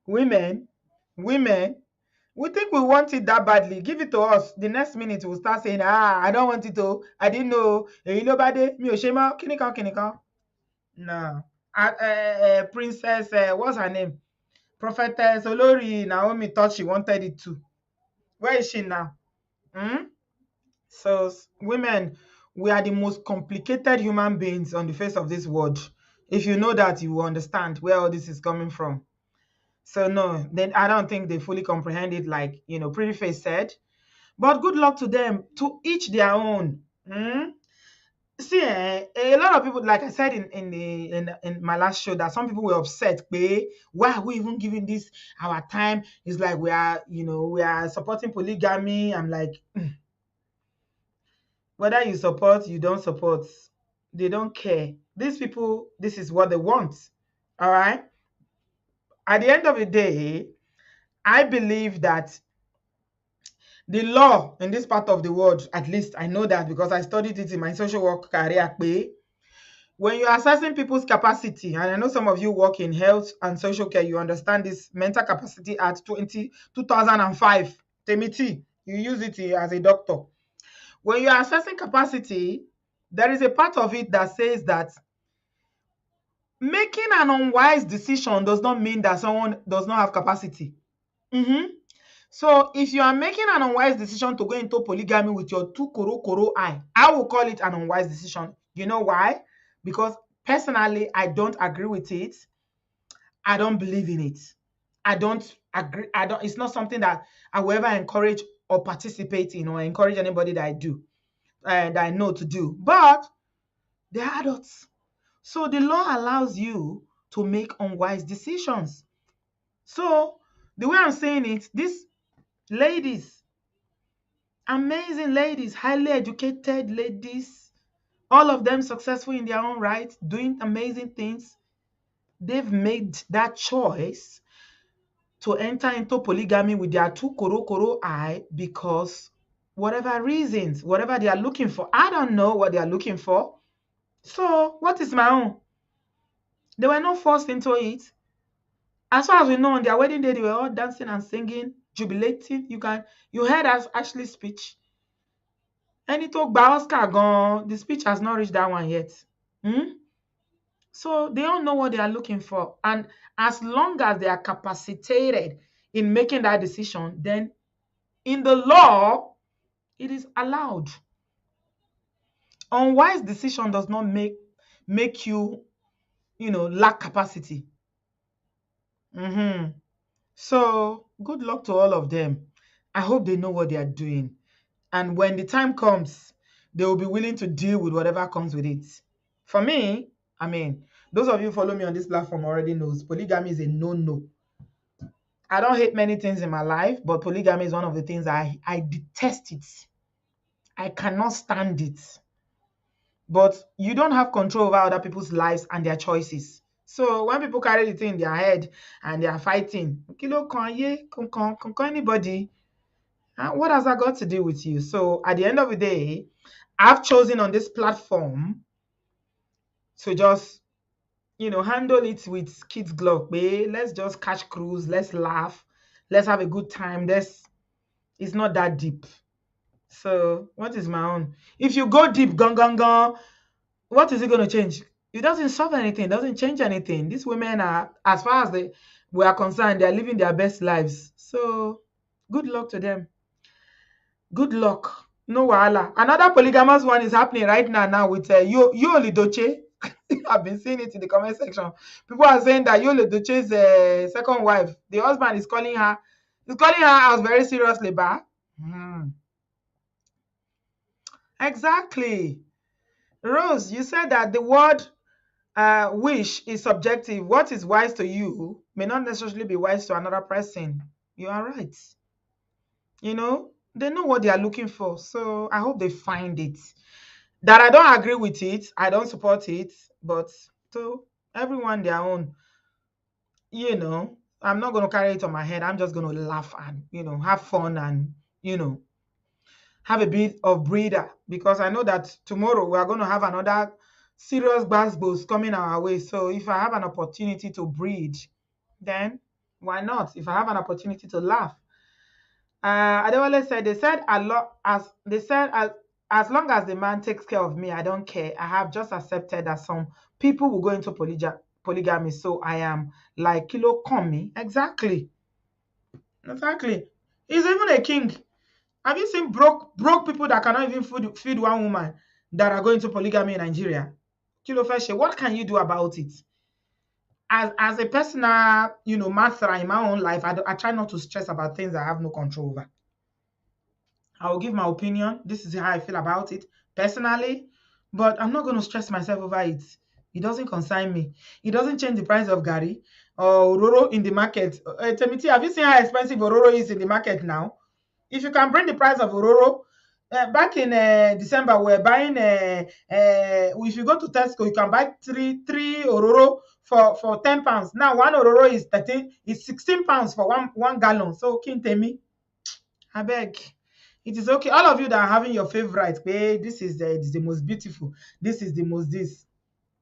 Women. We think we want it that badly. Give it to us. The next minute we'll start saying, I don't want it to. I didn't know. Nobody. Me Oshema. Kinikan. No. Princess, what's her name? Prophetess Olori Naomi thought she wanted it too. Where is she now? So, women, we are the most complicated human beings on the face of this world. If you know that, you will understand where all this is coming from. So, no, then I don't think they fully comprehend it, like, Pretty Face said. But good luck to them, to each their own. See, a lot of people, like I said in my last show, that some people were upset. Why are we even giving this our time? It's like we are supporting polygamy. I'm like, whether you support, you don't support, they don't care. These people, this is what they want. All right. At the end of the day, I believe that the law in this part of the world, at least I know that because I studied it in my social work career, when you're assessing people's capacity, and I know some of you work in health and social care, you understand this mental capacity at 2005. Temiti, you use it as a doctor. When you're assessing capacity, there is a part of it that says that making an unwise decision does not mean that someone does not have capacity. So if you are making an unwise decision to go into polygamy with your two koro eye, I will call it an unwise decision. You know why? Because personally, I don't agree with it. I don't believe in it. I don't agree. It's not something that I will ever encourage or participate in or encourage anybody that I do, that I know to do. But they're adults. So the law allows you to make unwise decisions. So the way I'm saying it, these ladies, amazing ladies, highly educated ladies, all of them successful in their own right, doing amazing things, they've made that choice to enter into polygamy with their two koro eye because whatever reasons, whatever they are looking for, I don't know what they are looking for. So what is my own? They were not forced into it. As far as we know, on their wedding day, they were all dancing and singing, jubilating. You heard Ashley's speech. Ẹni tó gba Oscar gan, the speech has not reached that one yet. So they don't know what they are looking for. And as long as they are capacitated in making that decision, then in the law, it is allowed. Unwise decision does not make you, lack capacity. So good luck to all of them. I hope they know what they are doing. And when the time comes, they will be willing to deal with whatever comes with it. For me, those of you who follow me on this platform already knows polygamy is a no-no. I don't hate many things in my life, but polygamy is one of the things I detest it. I cannot stand it. But you don't have control over other people's lives and their choices. So when people carry the thing in their head and they are fighting, anybody, what has that got to do with you? So at the end of the day, I've chosen on this platform to just, handle it with kids' glove. Let's just catch cruise. Let's laugh. Let's have a good time. It's not that deep. So what is my own? If you go deep, gone, gone, gone, what is it going to change? It doesn't solve anything. It doesn't change anything. These women are, as far as we are concerned, they are living their best lives. So good luck to them. Good luck. No wahala. Another polygamous one is happening right now with Yul Edochie. I've been seeing it in the comment section. People are saying that Yul Edochie's second wife, the husband is calling her out very seriously, ba. Exactly. Rose, you said that the word wish is subjective. What is wise to you may not necessarily be wise to another person. You are right. They know what they are looking for. So I hope they find it. That I don't agree with it, I don't support it, but to everyone their own. I'm not going to carry it on my head. I'm just going to laugh and, have fun and, have a bit of breather, because I know that tomorrow we are going to have another serious basketballs coming our way. So if I have an opportunity to breathe, then why not? If I have an opportunity to laugh. Adewale said, they said a lot as long as the man takes care of me, I don't care. I have just accepted that some people will go into polygamy. So I am like Kilo Komi. Exactly. He's even a king. Have you seen broke people that cannot even feed one woman that are going to polygamy in Nigeria? Kilo Feshe, what can you do about it? As a personal, master in my own life, I try not to stress about things I have no control over. I will give my opinion. This is how I feel about it personally, but I'm not going to stress myself over it. It doesn't concern me. It doesn't change the price of Gary or Ororo in the market. Temiti, have you seen how expensive Ororo is in the market now? If you can bring the price of Ororo, back in December, we're buying, if you go to Tesco, you can buy three Ororo for £10. Now, one Ororo is 16 pounds for one gallon. So, Kintemi, I beg. It is okay. All of you that are having your favorite, hey, this is the most beautiful. This is the most this.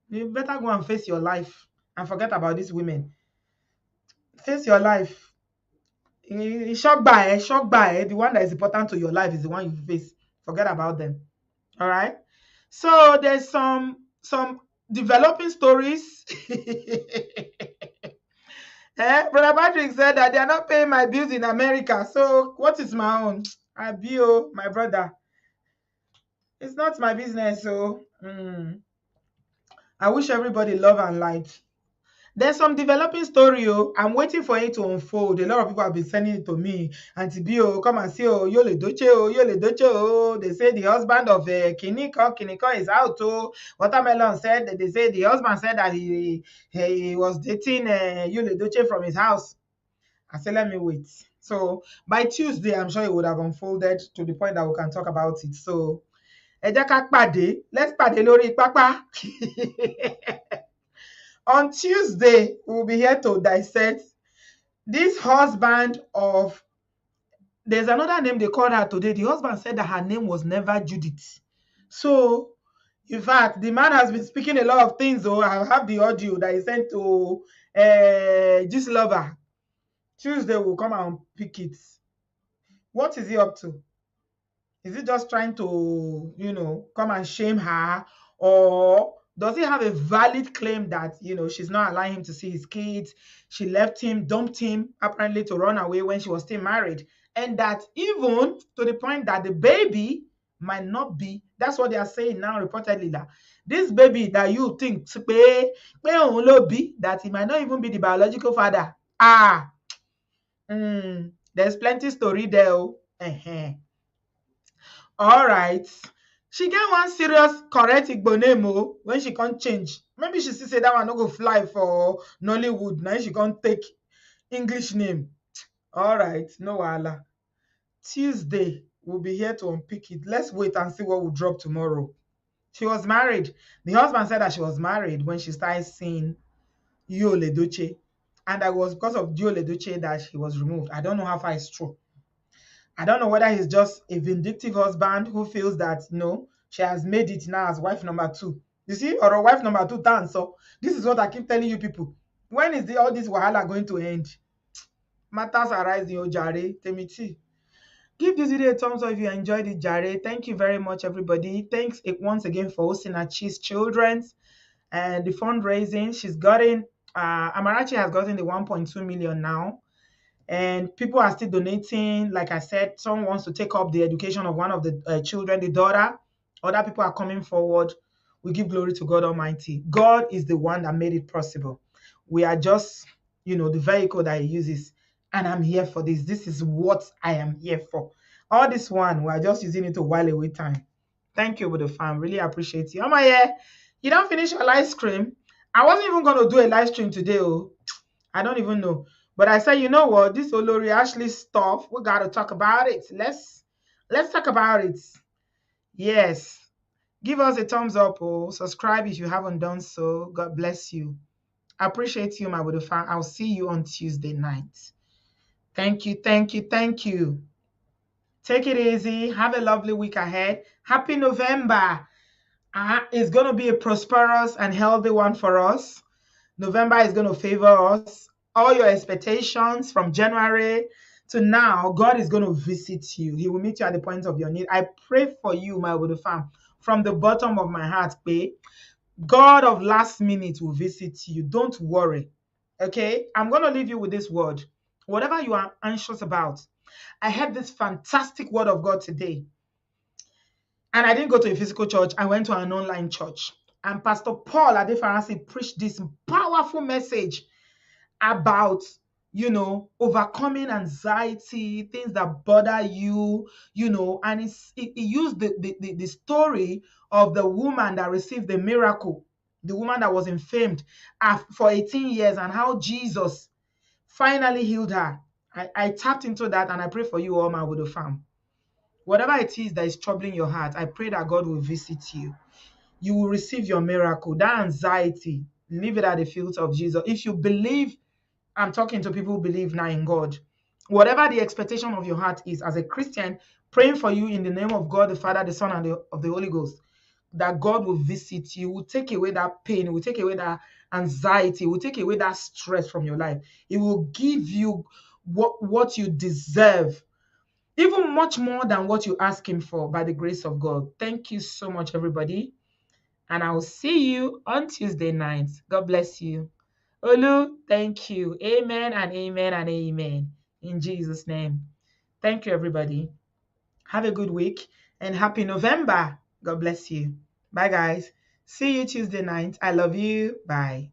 You better go and face your life and forget about these women. Face your life. Shock by. The one that is important to your life is the one you face. Forget about them. All right. So there's some developing stories. Brother Patrick said that they are not paying my bills in America. So what is my own? Abio, my brother. It's not my business. So I wish everybody love and light. There's some developing story. I'm waiting for it to unfold. A lot of people have been sending it to me. Auntie Bio, come and see. Yole Doche. They say the husband of Kiniko is out. Watermelon said that they say the husband said that he was dating Yole Doche from his house. I said, let me wait. So by Tuesday, I'm sure it would have unfolded to the point that we can talk about it. So, let's pàdé lórí pápá. On Tuesday, we'll be here to dissect this husband of. There's another name they called her today. The husband said that her name was never Judith. So, in fact, the man has been speaking a lot of things. I have the audio that he sent to Lover. Tuesday, we'll come and pick it. What is he up to? Is he just trying to, come and shame her? Or does he have a valid claim that, she's not allowing him to see his kids? She left him, dumped him, apparently to run away when she was still married. And that even to the point that the baby might not be, that's what they are saying now, reportedly, that this baby that you think, that he might not even be the biological father. There's plenty story there. All right. She get one serious correct Igbo name when she can't change. Maybe she see say that one no go fly for Nollywood. Now she can't take English name. All right, no wahala. Tuesday, we'll be here to unpick it. Let's wait and see what will drop tomorrow. She was married. The husband said that she was married when she started seeing Yul Edochie. And that was because of Yul Edochie that she was removed. I don't know how far it's true. I don't know whether he's just a vindictive husband who feels that, she has made it now as wife number 2. You see, or a wife number 2 turn. So this is what I keep telling you people. When is all this wahala going to end? Matters arise in Ojare, Temiti. Give this video a thumbs up if you enjoyed it, Jare. Thank you very much, everybody. Thanks once again for hosting Achi's Children's and the fundraising. She's gotten, Amarachi has gotten the 1.2 million now. And people are still donating. Like I said, someone wants to take up the education of one of the children, the daughter. Other people are coming forward. We give glory to God Almighty. God is the one that made it possible. We are just, the vehicle that He uses. And I'm here for this. This is what I am here for. All this one, we are just using it to while away time. Thank you, with the fam. Really appreciate you. Yeah, you don't finish your live stream. I wasn't even going to do a live stream today. Oh, I don't even know. But I said, you know what? This Olori Ashley stuff, we got to talk about it. Let's talk about it. Yes. Give us a thumbs up or subscribe if you haven't done so. God bless you. I appreciate you, my little fan. I'll see you on Tuesday night. Thank you, thank you, thank you. Take it easy. Have a lovely week ahead. Happy November. It's going to be a prosperous and healthy one for us. November is going to favor us. All your expectations from January to now, God is going to visit you. He will meet you at the point of your need. I pray for you, my little fam, from the bottom of my heart, babe. God of last minute will visit you. Don't worry. Okay? I'm going to leave you with this word. Whatever you are anxious about, I had this fantastic word of God today. And I didn't go to a physical church. I went to an online church. And Pastor Paul Adefarasi preached this powerful message about, overcoming anxiety, things that bother you, and he used the story of the woman that received the miracle, the woman that was infirmed for 18 years, and how Jesus finally healed her. I tapped into that, and I pray for you all, my widow fam. Whatever it is that is troubling your heart, I pray that God will visit you. You will receive your miracle. That anxiety, leave it at the feet of Jesus. If you believe, I'm talking to people who believe now in God. Whatever the expectation of your heart is, as a Christian, praying for you in the name of God, the Father, the Son, and of the Holy Ghost, that God will visit you, will take away that pain, will take away that anxiety, will take away that stress from your life. It will give you what you deserve, even much more than what you ask Him for, by the grace of God. Thank you so much, everybody. And I will see you on Tuesday night. God bless you. Olu, thank you. Amen and amen and amen. In Jesus' name. Thank you, everybody. Have a good week and happy November. God bless you. Bye, guys. See you Tuesday night. I love you. Bye.